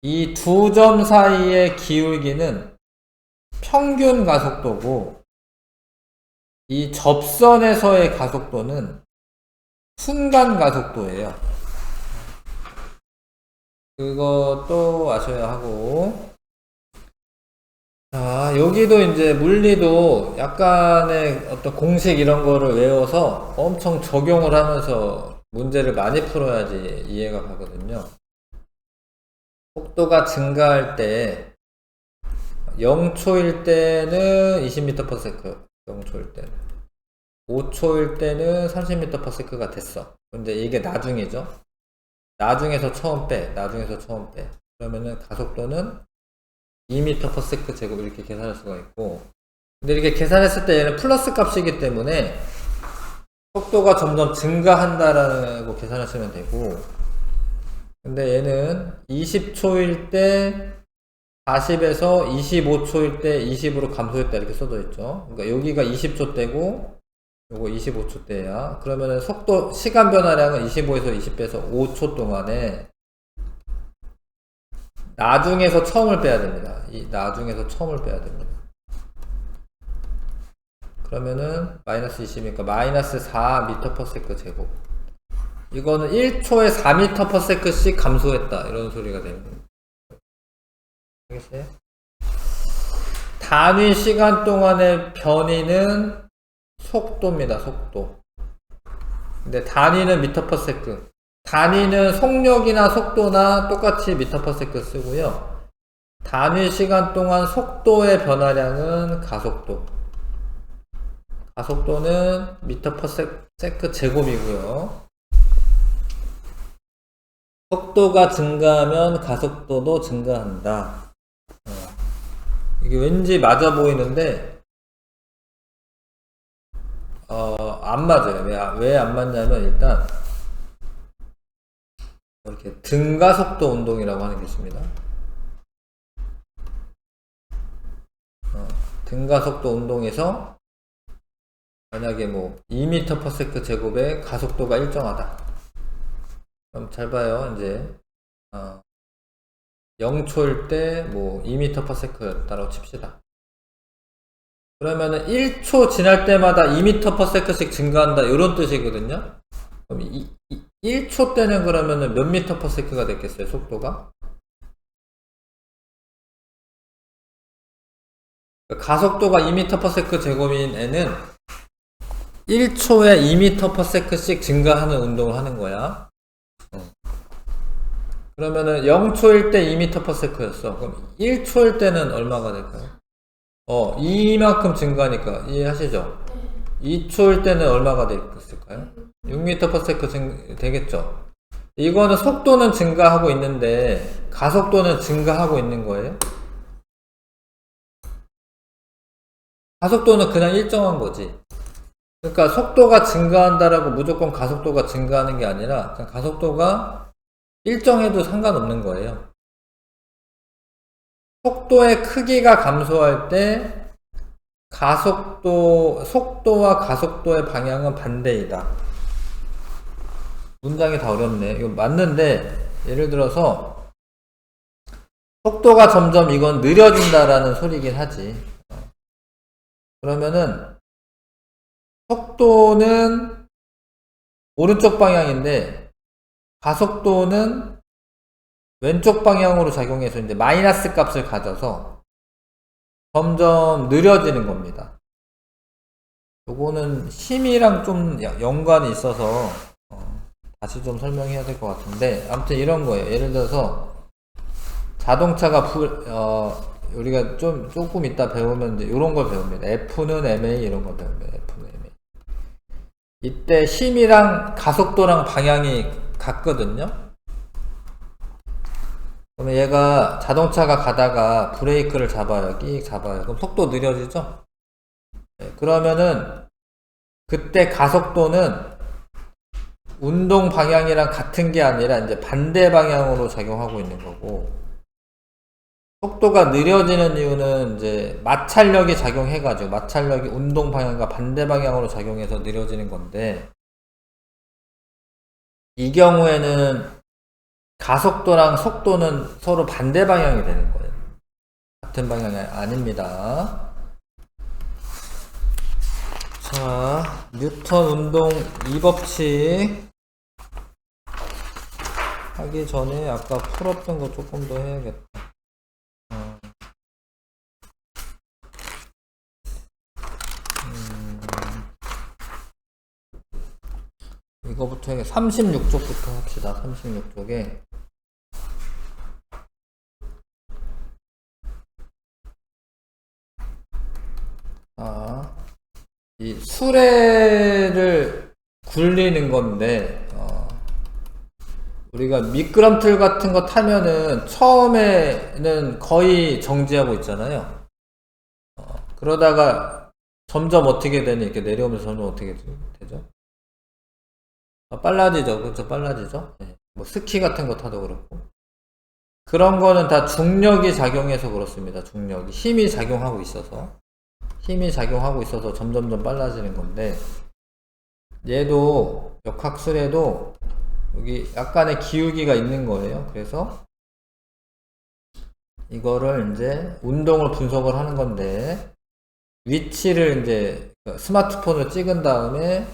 이 두 점 사이의 기울기는 평균 가속도고 이 접선에서의 가속도는 순간 가속도예요. 그것도 아셔야 하고, 자, 여기도 이제 물리도 약간의 어떤 공식 이런 거를 외워서 엄청 적용을 하면서 문제를 많이 풀어야지 이해가 가거든요. 속도가 증가할 때 0초일 때는 20m/s, 0초일 때는 5초일 때는 30m/s가 됐어. 근데 이게 나중이죠. 나중에서 처음 빼. 그러면은 가속도는 2m/s 제곱 이렇게 계산할 수가 있고, 근데 이렇게 계산했을 때 얘는 플러스 값이기 때문에 속도가 점점 증가한다라고 계산하시면 되고, 근데 얘는 20초일 때 40에서 25초일 때 20으로 감소했다 이렇게 써져 있죠. 그러니까 여기가 20초 때고 요거 25초 때야. 그러면은 속도 시간 변화량은 25에서 20에서 5초 동안에 나중에서 처음을 빼야 됩니다. 이 나중에서 처음을 빼야 됩니다. 그러면은 마이너스 20이니까 마이너스 4m/s 제곱. 이거는 1초에 4m/s씩 감소했다 이런 소리가 됩니다. 알겠어요? 단위 시간 동안의 변이는 속도입니다. 속도. 근데 단위는 m/s. 단위는 속력이나 속도나 똑같이 m/s 쓰고요. 단위 시간 동안 속도의 변화량은 가속도. 가속도는 m/s 제곱이고요. 속도가 증가하면 가속도도 증가한다. 이게 왠지 맞아 보이는데 안 맞아요. 왜 안 맞냐면 일단 이렇게 등가속도 운동이라고 하는 게 있습니다. 등가속도 운동에서 만약에 뭐 2m/s 제곱의 가속도가 일정하다. 그럼 잘 봐요. 이제 0초일 때 뭐 2m/s였다고 칩시다. 그러면은 1초 지날 때마다 2m/s씩 증가한다 이런 뜻이거든요. 그럼 1초 때는 그러면은 몇 m/s가 됐겠어요? 속도가? 가속도가 2m/s 제곱인 애는 1초에 2m/s씩 증가하는 운동을 하는 거야. 그러면은 0초일 때 2m/s였어. 그럼 1초일 때는 얼마가 될까요? 이만큼 증가하니까 이해하시죠? 2초일 때는 얼마가 됐을까요? 6m/s 되겠죠? 이거는 속도는 증가하고 있는데 가속도는 증가하고 있는 거예요? 가속도는 그냥 일정한 거지. 그러니까 속도가 증가한다라고 무조건 가속도가 증가하는 게 아니라 그냥 가속도가 일정해도 상관없는 거예요. 속도의 크기가 감소할 때 속도와 가속도의 방향은 반대이다. 문장이 다 어렵네. 이거 맞는데, 예를 들어서, 속도가 점점 이건 느려진다라는 소리긴 하지. 그러면은, 속도는 오른쪽 방향인데, 가속도는 왼쪽 방향으로 작용해서 이제 마이너스 값을 가져서 점점 느려지는 겁니다. 요거는 힘이랑 좀 연관이 있어서 다시 좀 설명해야 될 것 같은데, 아무튼 이런 거예요. 예를 들어서 자동차가 우리가 조금 이따 배우면 이제 이런 걸 배웁니다. F는 ma 이런 걸 배웁니다. F는 ma. 이때 힘이랑 가속도랑 방향이 같거든요. 그러면 얘가 자동차가 가다가 브레이크를 잡아요. 끼익 잡아요. 그럼 속도 느려지죠? 네, 그러면은 그때 가속도는 운동 방향이랑 같은 게 아니라 이제 반대 방향으로 작용하고 있는 거고, 속도가 느려지는 이유는 이제 마찰력이 작용해가지고, 마찰력이 운동 방향과 반대 방향으로 작용해서 느려지는 건데, 이 경우에는 가속도랑 속도는 서로 반대 방향이 되는 거예요. 같은 방향이 아닙니다. 자, 뉴턴 운동 2법칙 하기 전에 아까 풀었던 거 조금 더 해야겠다. 이거부터 36쪽부터 합시다. 36쪽에 이 수레를 굴리는 건데, 우리가 미끄럼틀 같은 거 타면은 처음에는 거의 정지하고 있잖아요. 그러다가 점점 어떻게 되니? 이렇게 내려오면서 점점 어떻게 되죠? 빨라지죠. 그렇죠. 빨라지죠. 네. 뭐 스키 같은 거 타도 그렇고. 그런 거는 다 중력이 작용해서 그렇습니다. 중력이. 힘이 작용하고 있어서 점점점 빨라지는 건데, 얘도 역학술에도 여기 약간의 기울기가 있는 거예요. 그래서 이거를 이제 운동을 분석을 하는 건데, 위치를 이제 스마트폰으로 찍은 다음에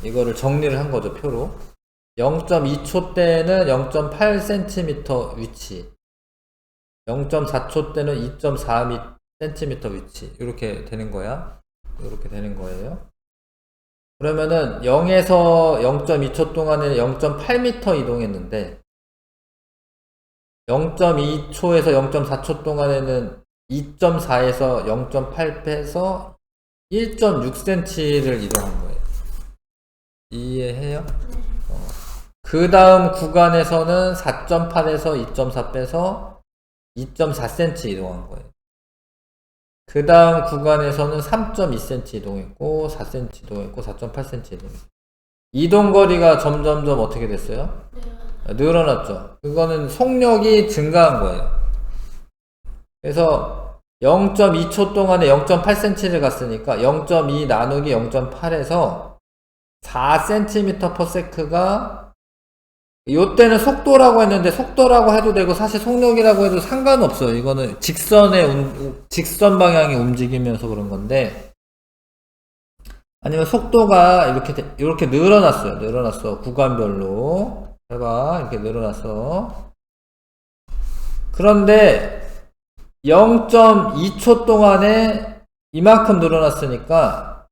이거를 정리를 한 거죠. 표로 0.2초 때는 0.8cm 위치, 0.4초 때는 2.4cm 위치, 이렇게 되는 거야. 이렇게 되는 거예요. 그러면은 0에서 0.2초 동안에 0.8m 이동했는데, 0.2초에서 0.4초 동안에는 2.4에서 0.8 빼서 1.6cm를 이동한 거예요. 이해해요? 그 다음 구간에서는 4.8에서 2.4 빼서 2.4cm 이동한 거예요. 그 다음 구간에서는 3.2cm 이동했고, 4cm 이동했고, 4.8cm 이동했고. 이동거리가 점점점 어떻게 됐어요? 늘어났죠. 그거는 속력이 증가한 거예요. 그래서 0.2초 동안에 0.8cm를 갔으니까 0.2 나누기 0.8에서 4cm/s가, 요때는 속도라고 했는데 속도라고 해도 되고 사실 속력이라고 해도 상관없어요. 이거는 직선 방향이 움직이면서 그런 건데, 아니면 속도가 이렇게 늘어났어. 구간별로. 해봐. 이렇게 늘어났어. 그런데 0.2초 동안에 이만큼 늘어났으니까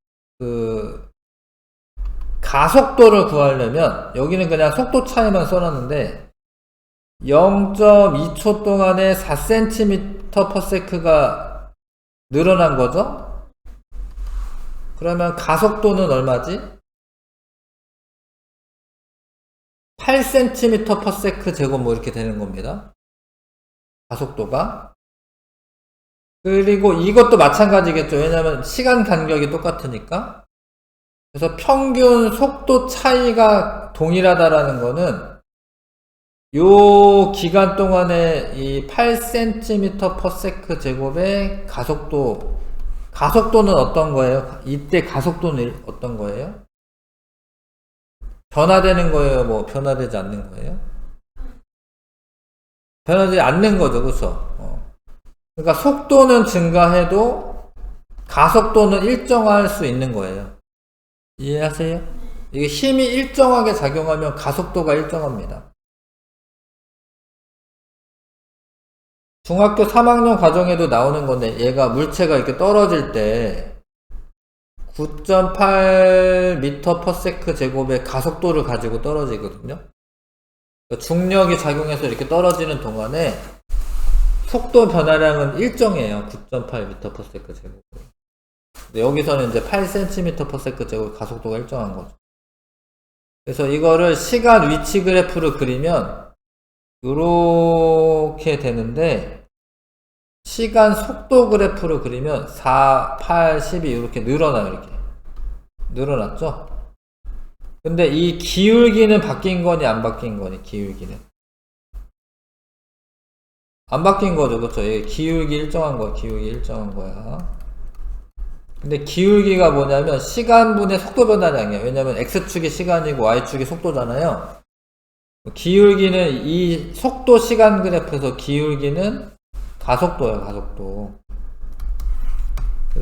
가속도를 구하려면, 여기는 그냥 속도 차이만 써놨는데 0.2초 동안에 4cm/s가 늘어난 거죠. 그러면 가속도는 얼마지? 8cm/s 제곱 뭐 이렇게 되는 겁니다. 가속도가. 그리고 이것도 마찬가지겠죠. 왜냐면 시간 간격이 똑같으니까. 그래서 평균 속도 차이가 동일하다라는 거는 요 기간 동안에 이 8cm/s 제곱의 가속도는 어떤 거예요? 이때 가속도는 어떤 거예요? 변화되는 거예요? 뭐 변화되지 않는 거예요? 변화되지 않는 거죠. 그쵸? 그러니까 속도는 증가해도 가속도는 일정할 수 있는 거예요. 이해하세요? 이게 힘이 일정하게 작용하면 가속도가 일정합니다. 중학교 3학년 과정에도 나오는 건데 얘가 물체가 이렇게 떨어질 때 9.8m/s 제곱의 가속도를 가지고 떨어지거든요. 중력이 작용해서 이렇게 떨어지는 동안에 속도 변화량은 일정해요. 9.8m/s 제곱. 근데 여기서는 이제 8cm/s 제곱 가속도가 일정한 거죠. 그래서 이거를 시간 위치 그래프를 그리면 이렇게 되는데, 시간 속도 그래프를 그리면 4, 8, 12 이렇게 늘어나요. 이렇게 늘어났죠? 근데 이 기울기는 바뀐 거니 안 바뀐 거니? 기울기는 안 바뀐 거죠. 그렇죠? 이게 기울기 일정한 거야. 기울기 일정한 거야. 근데 기울기가 뭐냐면 시간분의 속도 변화량이에요. 왜냐면 x축이 시간이고 y축이 속도잖아요. 기울기는 이 속도 시간 그래프에서 기울기는 가속도예요. 가속도.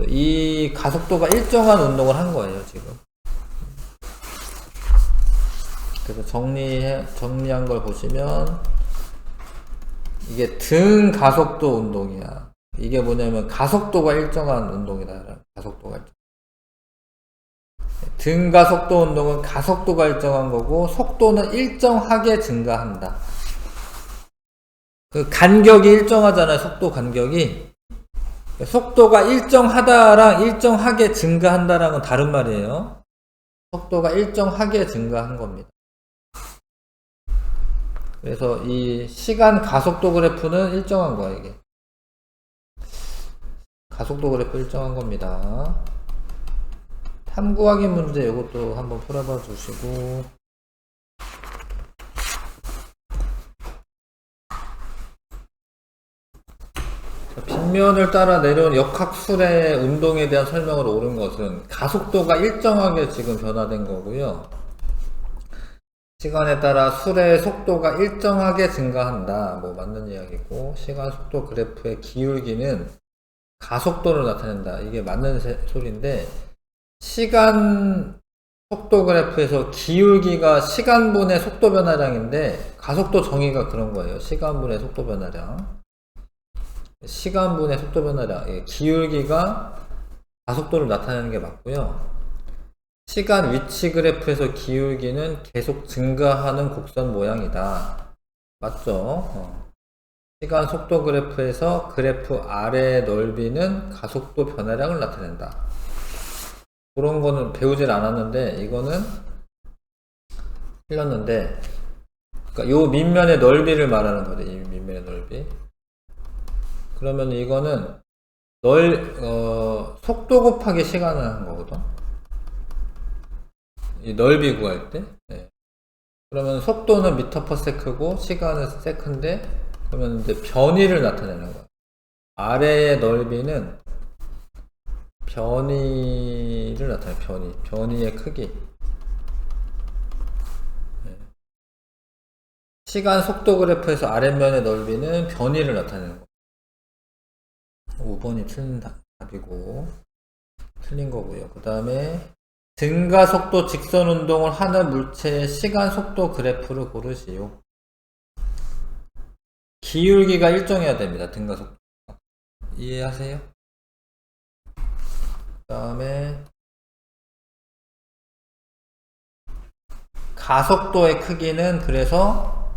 이 가속도가 일정한 운동을 한 거예요. 지금. 그래서 정리한 걸 보시면 이게 등 가속도 운동이야. 이게 뭐냐면 가속도가 일정한 운동이다. 가속도가 일정. 등 가속도 운동은 가속도가 일정한 거고 속도는 일정하게 증가한다. 그 간격이 일정하잖아요. 속도 간격이. 속도가 일정하다랑 일정하게 증가한다랑은 다른 말이에요. 속도가 일정하게 증가한 겁니다. 그래서 이 시간 가속도 그래프는 일정한 거야. 이게 가속도 그래프 일정한 겁니다. 탐구하기 문제 이것도 한번 풀어봐 주시고, 빗면을 따라 내려온 역학술의 운동에 대한 설명으로 옳은 것은 가속도가 일정하게 지금 변화된 거고요. 시간에 따라 술의 속도가 일정하게 증가한다. 뭐 맞는 이야기고, 시간 속도 그래프의 기울기는 가속도를 나타낸다. 이게 맞는 소리인데, 시간 속도 그래프에서 기울기가 시간분의 속도 변화량인데 가속도 정의가 그런 거예요. 시간분의 속도 변화량. 시간분의 속도 변화량. 기울기가 가속도를 나타내는 게 맞고요. 시간 위치 그래프에서 기울기는 계속 증가하는 곡선 모양이다. 맞죠? 시간 속도 그래프에서 그래프 아래의 넓이는 가속도 변화량을 나타낸다. 그런 거는 배우질 않았는데 이거는 틀렸는데, 그러니까 요 밑면의 넓이를 말하는 거죠. 이 밑면의 넓이. 그러면 이거는 속도 곱하기 시간을 한 거거든. 이 넓이 구할 때. 네. 그러면 속도는 미터/세크고 시간은 세크인데, 그러면 이제 변위를 나타내는 거야. 아래의 넓이는 변위를 나타내요. 변위의 크기. 네. 시간 속도 그래프에서 아랫면의 넓이는 변위를 나타내는 거예요. 5번이 틀린 답이고, 틀린 거고요. 그 다음에 등가 속도 직선 운동을 하는 물체의 시간 속도 그래프를 고르시오. 기울기가 일정해야 됩니다. 등가 속도. 이해하세요? 그 다음에 가속도의 크기는, 그래서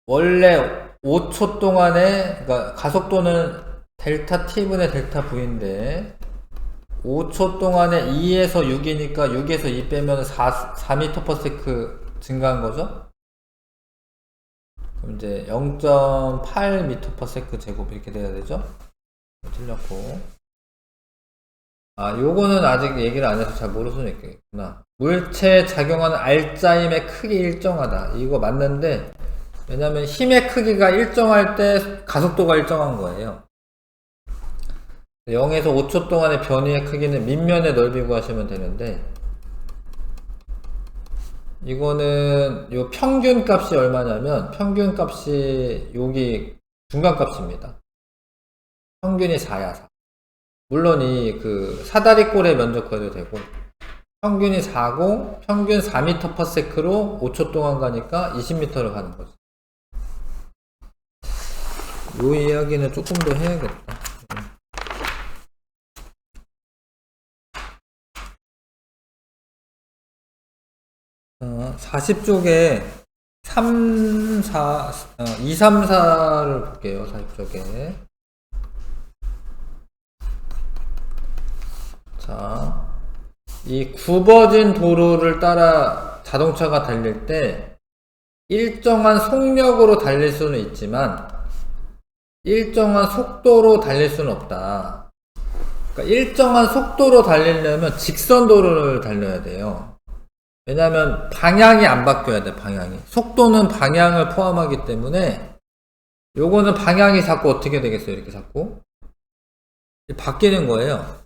원래 5초 동안에, 그러니까 가속도는 델타 t분의 델타 v인데 5초 동안에 2에서 6이니까 6에서 2 빼면 4m/s 증가한 거죠. 그럼 이제 0.8m/s 제곱 이렇게 돼야 되죠. 틀렸고, 요거는 아직 얘기를 안 해서 잘 모를 수는 있겠구나. 물체에 작용하는 R자임의 크기 일정하다. 이거 맞는데, 왜냐면 힘의 크기가 일정할 때 가속도가 일정한 거예요. 0에서 5초 동안의 변이의 크기는 밑면의 넓이 구하시면 되는데, 이거는 요 평균 값이 얼마냐면 평균 값이 여기 중간 값입니다. 평균이 4야. 4. 물론 이 그 사다리꼴의 면적 구해도 되고 평균이 4고 평균 4m/s로 5초 동안 가니까 20m를 가는 거지. 요 이야기는 조금 더 해야겠다. 40쪽에 2, 3, 4를 볼게요. 40쪽에. 자, 이 굽어진 도로를 따라 자동차가 달릴 때 일정한 속력으로 달릴 수는 있지만 일정한 속도로 달릴 수는 없다. 그러니까 일정한 속도로 달리려면 직선 도로를 달려야 돼요. 왜냐하면 방향이 안 바뀌어야 돼. 방향이. 속도는 방향을 포함하기 때문에 요거는 방향이 자꾸 어떻게 되겠어요? 이렇게 자꾸 바뀌는 거예요.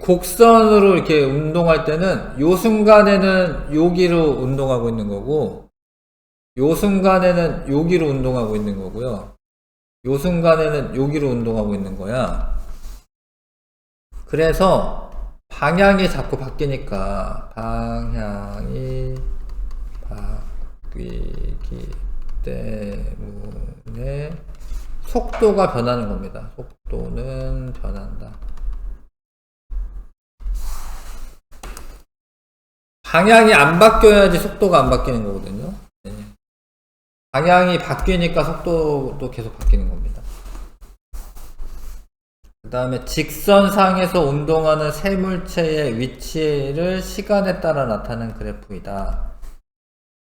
곡선으로 이렇게 운동할 때는 요 순간에는 여기로 운동하고 있는 거고 요 순간에는 여기로 운동하고 있는 거고요. 요 순간에는 여기로 운동하고 있는 거야. 그래서 방향이 자꾸 바뀌니까 방향이 바뀌기 때문에 속도가 변하는 겁니다. 속도는 변한다. 방향이 안 바뀌어야지 속도가 안 바뀌는 거거든요. 네. 방향이 바뀌니까 속도도 계속 바뀌는 겁니다. 그 다음에 직선상에서 운동하는 세 물체의 위치를 시간에 따라 나타낸 그래프이다.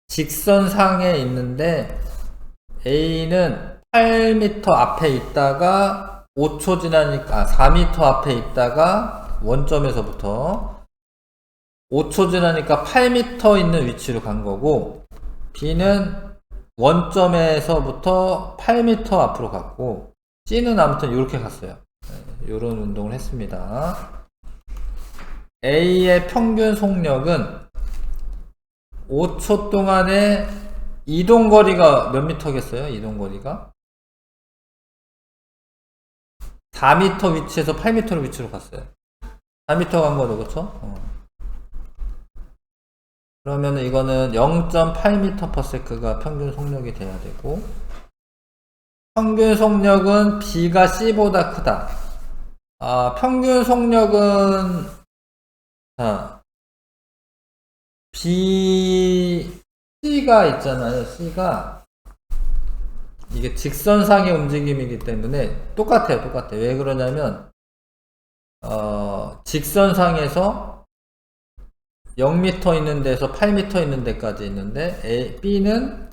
직선상에 있는데 A는 8m 앞에 있다가 5초 지나니까 4m 앞에 있다가 원점에서부터 5초 지나니까 8m 있는 위치로 간 거고 B는 원점에서부터 8m 앞으로 갔고 C는 아무튼 이렇게 갔어요. 이런 운동을 했습니다. A의 평균 속력은 5초 동안에 이동거리가 몇 미터겠어요? 이동거리가 4m 위치에서 8m 위치로 갔어요. 4m 간 거죠, 그쵸? 그러면 이거는 0.8m/s가 평균 속력이 돼야 되고 평균 속력은 B가 C보다 크다. 평균 속력은 C가 있잖아요. C가 이게 직선상의 움직임이기 때문에 똑같아요. 왜 그러냐면 직선상에서 0m 있는 데서 8m 있는 데까지 있는데 B는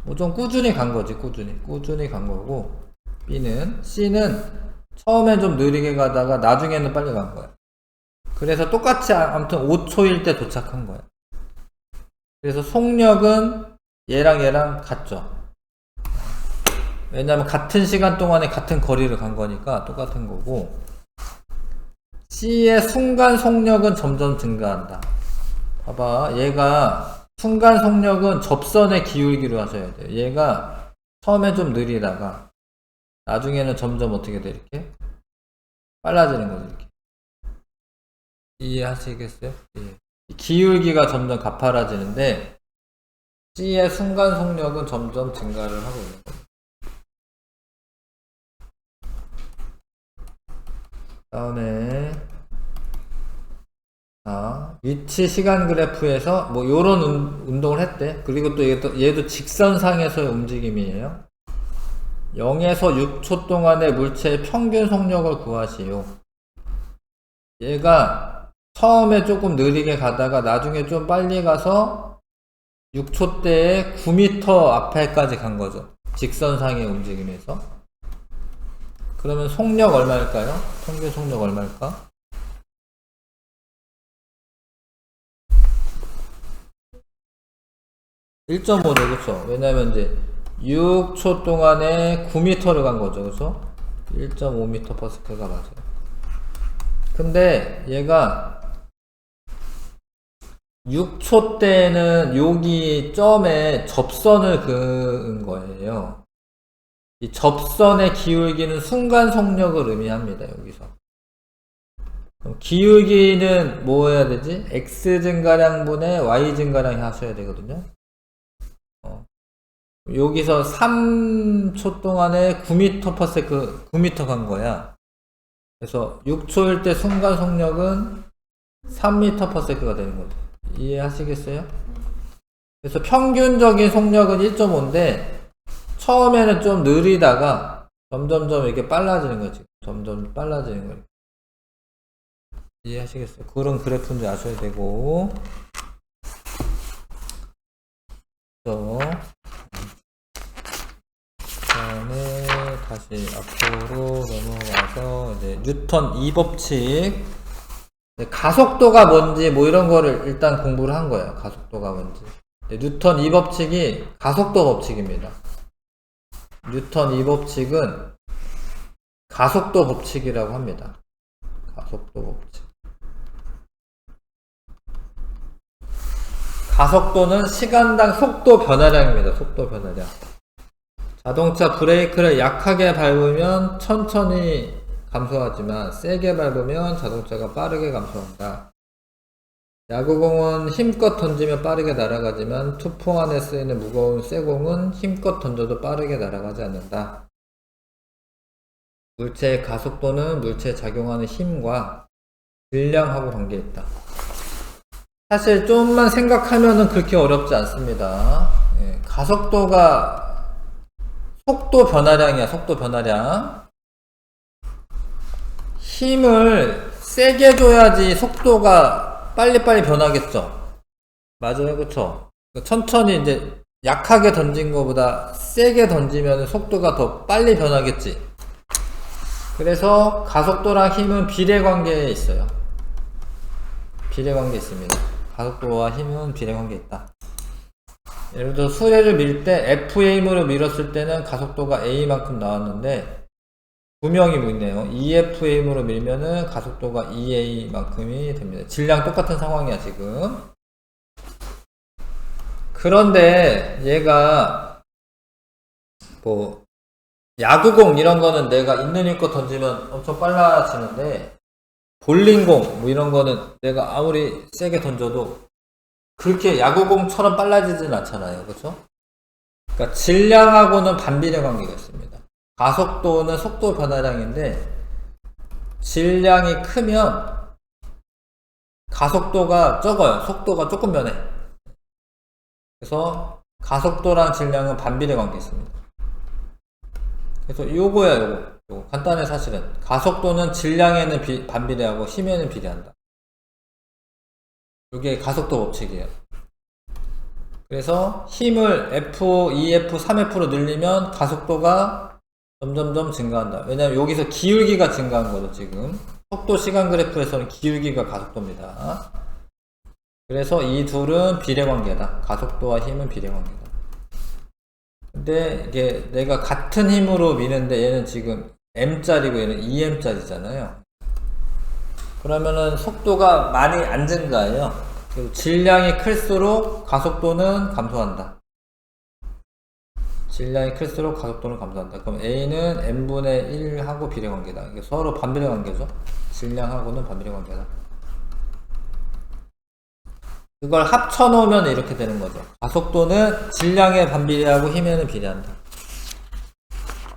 뭐 좀 꾸준히 간 거지. 꾸준히 간 거고 C는 처음엔 좀 느리게 가다가 나중에는 빨리 간 거야. 그래서 똑같이 아무튼 5초일 때 도착한 거야. 그래서 속력은 얘랑 같죠. 왜냐면 같은 시간 동안에 같은 거리를 간 거니까 똑같은 거고 C의 순간 속력은 점점 증가한다. 봐봐, 얘가 순간 속력은 접선의 기울기로 하셔야 돼요. 얘가 처음에 좀 느리다가 나중에는 점점 어떻게 돼? 이렇게 빨라지는 거죠. 이렇게 이해하시겠어요? 예. 기울기가 점점 가파라지는데 C의 순간 속력은 점점 증가를 하고 있는 겁니다. 다음에 위치 시간 그래프에서 뭐 요런 운동을 했대. 그리고 또 얘도 직선상에서의 움직임이에요. 0에서 6초 동안의 물체의 평균 속력을 구하시오. 얘가 처음에 조금 느리게 가다가 나중에 좀 빨리 가서 6초 때에 9m 앞에까지 간 거죠. 직선상의 움직임에서. 그러면 속력 얼마일까요? 평균 속력 얼마일까? 1.5죠, 그쵸? 왜냐면 이제 6초 동안에 9m를 간 거죠, 그쵸? 1.5m/s가 맞아요. 근데 얘가 6초 때는 여기 점에 접선을 그은 거예요. 이 접선의 기울기는 순간 속력을 의미합니다. 여기서. 그럼 기울기는 뭐 해야 되지? x 증가량분의 y 증가량 하셔야 되거든요. 여기서 3초 동안에 9m/s 9m 간 거야. 그래서 6초일 때 순간 속력은 3m/s가 되는 거죠. 이해하시겠어요? 그래서 평균적인 속력은 1.5인데 처음에는 좀 느리다가 점점점 이렇게 빨라지는 거지. 점점 빨라지는 거예요. 이해하시겠어요? 그런 그래프인지 아셔야 되고. 그다음에 다시 앞으로 넘어가서 이제 뉴턴 2법칙. 가속도가 뭔지 뭐 이런 거를 일단 공부를 한 거예요. 가속도가 뭔지. 뉴턴 2법칙이 가속도 법칙입니다. 뉴턴 2법칙은 가속도 법칙이라고 합니다. 가속도 법칙. 가속도는 시간당 속도 변화량입니다. 속도 변화량. 자동차 브레이크를 약하게 밟으면 천천히 감소하지만 세게 밟으면 자동차가 빠르게 감소한다. 야구공은 힘껏 던지면 빠르게 날아가지만 투포 안에 쓰이는 무거운 쇠공은 힘껏 던져도 빠르게 날아가지 않는다. 물체의 가속도는 물체에 작용하는 힘과 질량하고 관계있다. 사실 좀만 생각하면은 그렇게 어렵지 않습니다. 가속도가 속도 변화량이야. 속도 변화량. 힘을 세게 줘야지 속도가 빨리빨리 변하겠죠. 맞아요, 그쵸? 천천히 이제 약하게 던진 것보다 세게 던지면 속도가 더 빨리 변하겠지. 그래서 가속도랑 힘은 비례관계에 있어요. 비례관계 있습니다. 가속도와 힘은 비례관계 있다. 예를 들어 수레를 밀 때 F의 힘으로 밀었을 때는 가속도가 A만큼 나왔는데 분명히 있네요. EF의 힘으로 밀면은 가속도가 EA만큼이 됩니다. 질량 똑같은 상황이야 지금. 그런데 얘가 뭐 야구공 이런 거는 내가 있는 힘껏 던지면 엄청 빨라지는데 볼링공 뭐 이런 거는 내가 아무리 세게 던져도 그렇게 야구공처럼 빨라지진 않잖아요. 그렇죠? 그러니까 질량하고는 반비례 관계가 있습니다. 가속도는 속도 변화량인데 질량이 크면 가속도가 적어요. 속도가 조금 변해. 그래서 가속도랑 질량은 반비례 관계 있습니다. 그래서 요거야 요거 간단해. 사실은 가속도는 질량에는 반비례하고 힘에는 비례한다. 이게 가속도 법칙이에요. 그래서 힘을 F, 2F, 3F로 늘리면 가속도가 점점점 증가한다. 왜냐면 여기서 기울기가 증가한 거죠. 지금 속도 시간 그래프에서는 기울기가 가속도입니다. 그래서 이 둘은 비례관계다. 가속도와 힘은 비례관계다. 근데 이게 내가 같은 힘으로 미는데 얘는 지금 M짜리고 얘는 2M짜리잖아요. 그러면은 속도가 많이 안 증가해요. 그리고 질량이 클수록 가속도는 감소한다. 질량이 클수록 가속도는 감소한다. 그럼 A는 N분의 1하고 비례관계다. 이게 서로 반비례관계죠. 질량하고는 반비례관계다. 그걸 합쳐놓으면 이렇게 되는 거죠. 가속도는 질량에 반비례하고 힘에는 비례한다.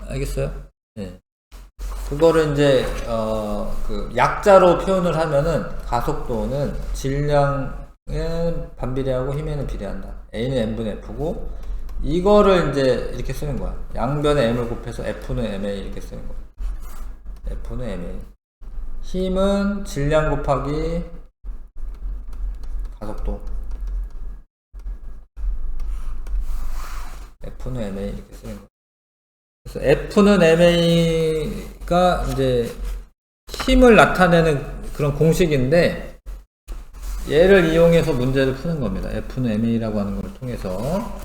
알겠어요? 네. 그거를 이제 그 약자로 표현을 하면은 가속도는 질량에 반비례하고 힘에는 비례한다. A는 N분의 F고 이거를 이제 이렇게 쓰는 거야. 양변에 M을 곱해서 F는 MA 이렇게 쓰는 거야. F는 MA. 힘은 질량 곱하기 가속도. F는 MA 이렇게 쓰는 거야. 그래서 F는 MA가 이제 힘을 나타내는 그런 공식인데 얘를 이용해서 문제를 푸는 겁니다. F는 MA라고 하는 걸 통해서.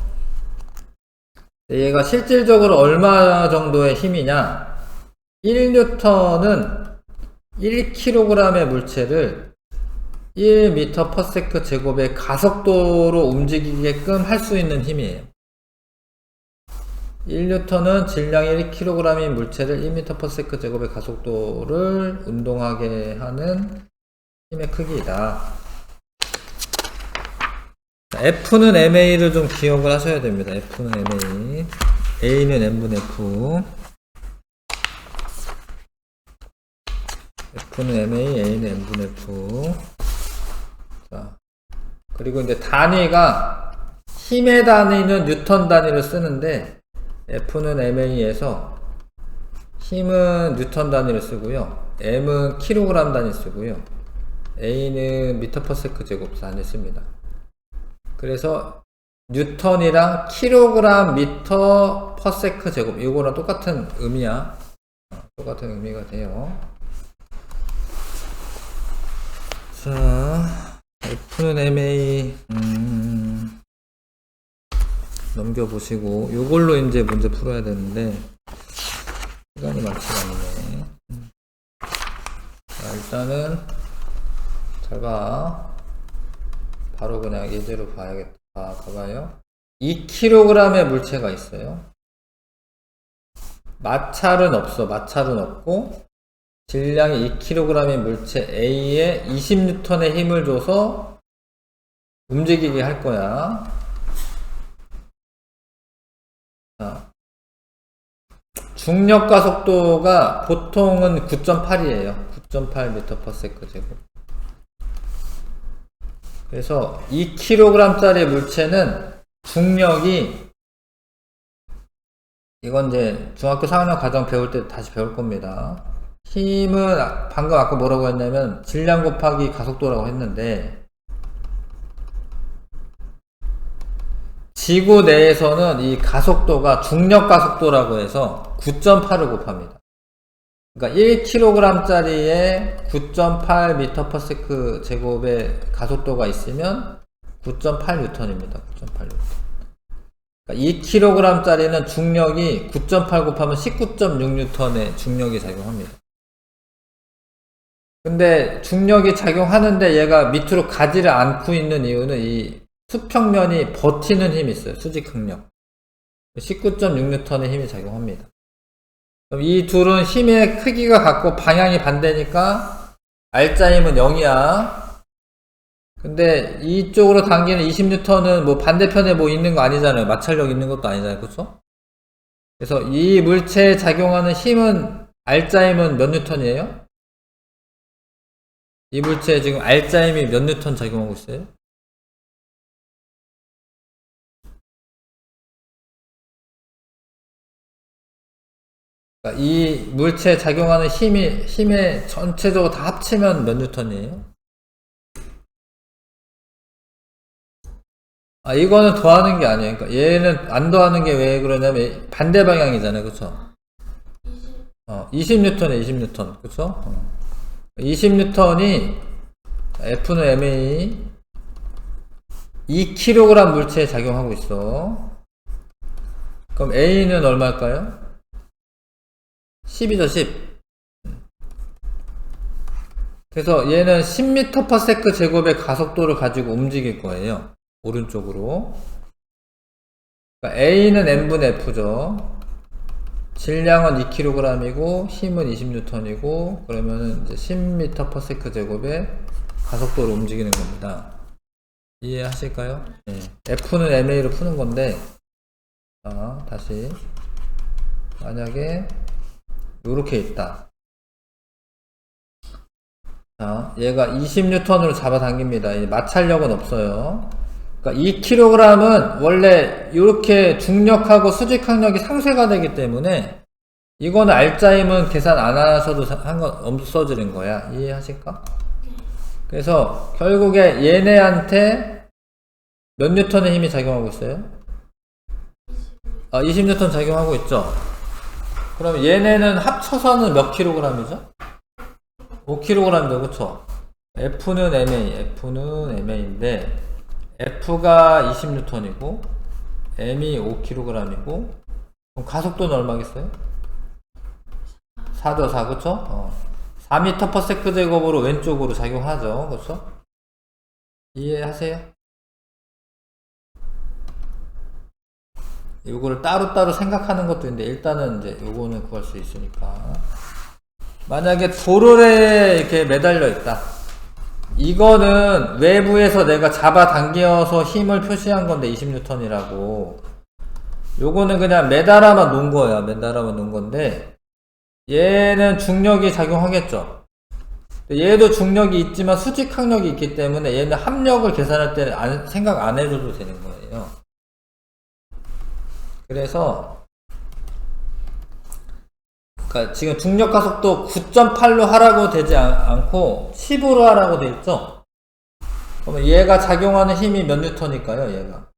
얘가 실질적으로 얼마 정도의 힘이냐? 1N은 1kg의 물체를 1m/s 제곱의 가속도로 움직이게끔 할 수 있는 힘이에요. 1N은 질량이 1kg인 물체를 1m/s 제곱의 가속도를 운동하게 하는 힘의 크기이다. F는 MA를 좀 기억을 하셔야 됩니다. F는 MA, A는 N분의 F. F는 MA, A는 N분의 F. 자, 그리고 이제 단위가 힘의 단위는 뉴턴 단위를 쓰는데 F는 MA에서 힘은 뉴턴 단위를 쓰고요. M은 킬로그램 단위 쓰고요. A는 미터/s 제곱 단위 씁니다. 그래서 뉴턴이랑 킬로그램 미터/s 제곱 이거랑 똑같은 의미야. 똑같은 의미가 돼요. 자, F는 MA 넘겨보시고 요걸로 이제 문제 풀어야 되는데 시간이 많지가 않네. 자, 일단은 잘 봐. 바로 그냥 예제로 봐야겠다. 봐봐요. 2kg의 물체가 있어요. 마찰은 없어. 마찰은 없고 질량이 2kg의 물체 A에 20N의 힘을 줘서 움직이게 할 거야. 자, 중력 가속도가 보통은 9.8이에요. 9.8m/s 제곱. 그래서 2kg짜리 물체는 중력이, 이건 이제 중학교 4학년 과정 배울 때 다시 배울 겁니다. 힘은 방금 아까 뭐라고 했냐면 질량 곱하기 가속도라고 했는데 지구 내에서는 이 가속도가 중력 가속도라고 해서 9.8을 곱합니다. 그러니까 1kg짜리에 9.8m/s 제곱의 가속도가 있으면 9.8N입니다. 9.8N. 그러니까 2kg짜리는 중력이 9.8 곱하면 19.6N의 중력이 작용합니다. 근데 중력이 작용하는데 얘가 밑으로 가지를 않고 있는 이유는 이 수평면이 버티는 힘이 있어요. 수직항력. 19.6N의 힘이 작용합니다. 그럼 이 둘은 힘의 크기가 같고 방향이 반대니까 R자 힘은 0이야. 근데 이쪽으로 당기는 20N은 뭐 반대편에 뭐 있는 거 아니잖아요. 마찰력 있는 것도 아니잖아요. 그쵸? 그래서 이 물체에 작용하는 힘은 R자 힘은 몇 N이에요? 이 물체에 지금 R자 힘이 몇 N 작용하고 있어요? 이 물체에 작용하는 힘의 전체적으로 다 합치면 몇 N이에요? 아, 이거는 더하는 게 아니에요. 그러니까 얘는 안 더하는 게 왜 그러냐면 반대 방향이잖아요. 그쵸? 20N에 20N. 그쵸? 20N이 F는 MA 2kg 물체에 작용하고 있어. 그럼 A는 얼마일까요? 10이죠, 10. 그래서 얘는 10m/s 제곱의 가속도를 가지고 움직일 거예요. 오른쪽으로. 그러니까 A는 N분의 F죠. 질량은 2kg이고 힘은 20N이고 그러면은 이제 10m/s 제곱의 가속도로 움직이는 겁니다. 이해하실까요? 네. F는 MA로 푸는 건데, 자, 다시 만약에 요렇게 있다. 자, 얘가 20N으로 잡아당깁니다. 마찰력은 없어요. 그러니까 2kg은 원래 이렇게 중력하고 수직항력이 상쇄가 되기 때문에 이거는 R자 힘은 계산 안 하셔도 상관 없어지는 거야. 이해하실까? 그래서 결국에 얘네한테 몇 N의 힘이 작용하고 있어요? 20N 작용하고 있죠. 그럼 얘네는 합쳐서는 몇 kg이죠? 5kg이죠, 그쵸? F는 MA인데 F가 20N이고 M이 5kg이고 그럼 가속도는 얼마겠어요? 4죠, 4, 그쵸? 4m/s 제곱으로 왼쪽으로 작용하죠, 그쵸? 이해하세요? 요거를 따로따로 생각하는 것도 있는데 일단은 이제 요거는 구할 수 있으니까. 만약에 도르래 이렇게 매달려 있다. 이거는 외부에서 내가 잡아당겨서 힘을 표시한 건데 20N이라고. 요거는 그냥 매달아만 놓은 거야. 매달아만 놓은 건데 얘는 중력이 작용하겠죠. 얘도 중력이 있지만 수직항력이 있기 때문에 얘는 합력을 계산할 때는 생각 안 해줘도 되는 거예요. 그래서 그러니까 지금 중력 가속도 9.8로 하라고 되지 않고 10으로 하라고 돼 있죠. 그러면 얘가 작용하는 힘이 몇 뉴턴일까요? 얘가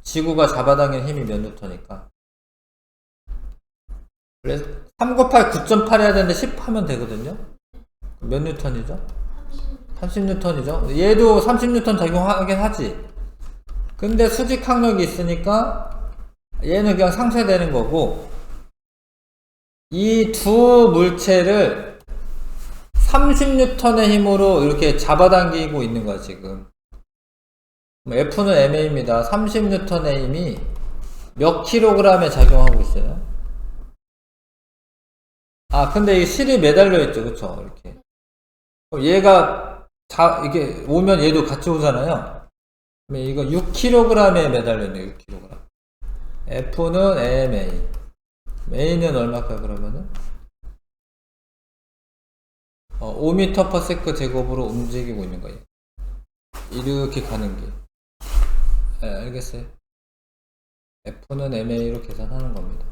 지구가 잡아당기는 힘이 몇 뉴턴일까? 그래서 3 곱하기 9.8 해야 되는데 10 하면 되거든요. 몇 뉴턴이죠? 30뉴턴이죠. 얘도 30뉴턴 작용하긴 하지. 근데 수직항력이 있으니까 얘는 그냥 상쇄되는 거고, 이 두 물체를 30N의 힘으로 이렇게 잡아당기고 있는 거야, 지금. F는 ma입니다. 30N의 힘이 몇 킬로그램에 작용하고 있어요? 아, 근데 이 실이 매달려 있죠, 그쵸? 이렇게. 얘가, 이게 오면 얘도 같이 오잖아요? 그러면 이거 6kg에 매달려 있네, 6kg. F는 ma. ma는 얼마일까요, 그러면은? 5m/s 제곱으로 움직이고 있는 거예요. 이렇게 가는 게. 네, 알겠어요. F는 ma로 계산하는 겁니다.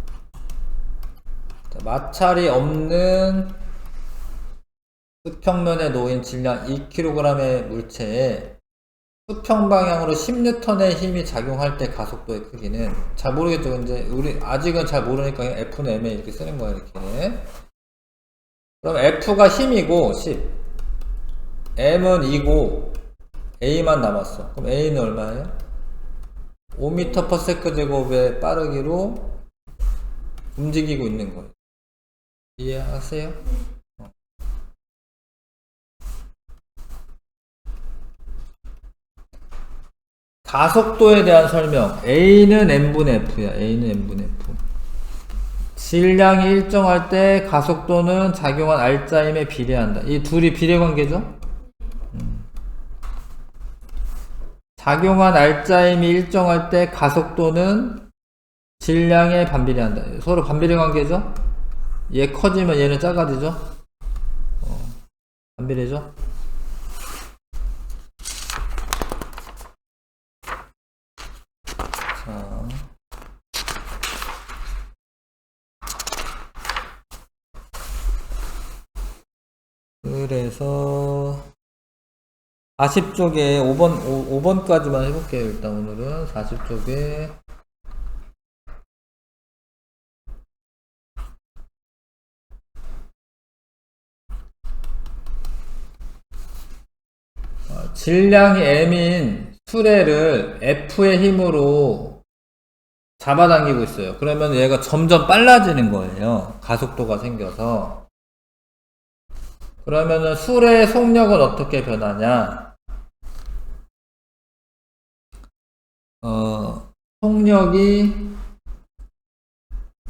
자, 마찰이 없는 수평면에 놓인 질량 2kg의 물체에 수평 방향으로 10N의 힘이 작용할 때 가속도의 크기는, 잘 모르겠죠. 이제 우리 아직은 잘 모르니까 그냥 F는 ma 이렇게 쓰는 거야, 이렇게. 그럼 F가 힘이고 10, M은 2고 A만 남았어. 그럼 A는 얼마예요? 5m/s 제곱의 빠르기로 움직이고 있는 거예요. 이해하세요? 가속도에 대한 설명. A는 n분의 F야. A는 n분의 F. 질량이 일정할 때 가속도는 작용한 R자임에 비례한다. 이 둘이 비례관계죠? 작용한 R자임이 일정할 때 가속도는 질량에 반비례한다. 서로 반비례관계죠? 얘 커지면 얘는 작아지죠? 반비례죠? 자. 그래서 40쪽에 5번까지만 해볼게요. 일단 오늘은 40쪽에 질량이 m인 수레를 F의 힘으로 잡아당기고 있어요. 그러면 얘가 점점 빨라지는 거예요. 가속도가 생겨서. 그러면은 수레의 속력은 어떻게 변하냐? 속력이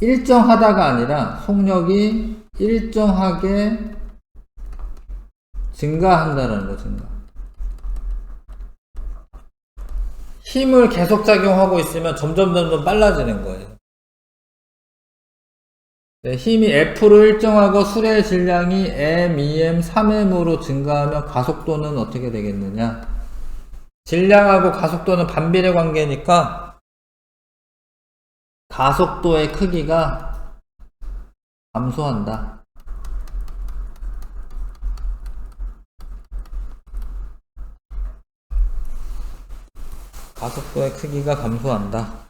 일정하다가 아니라 속력이 일정하게 증가한다는 거, 증가. 힘을 계속 작용하고 있으면 점점 빨라지는 거예요. 네, 힘이 F로 일정하고 수레의 질량이 m, 2m, 3m으로 증가하면 가속도는 어떻게 되겠느냐? 질량하고 가속도는 반비례 관계니까 가속도의 크기가 감소한다. 가속도의 크기가 감소한다.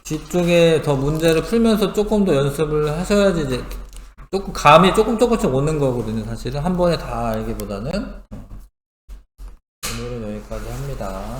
뒤쪽에 더 문제를 풀면서 조금 더 연습을 하셔야지 이제 조금 감이 조금씩 오는 거거든요. 사실은 한 번에 다 알기보다는. 오늘은 여기까지 합니다.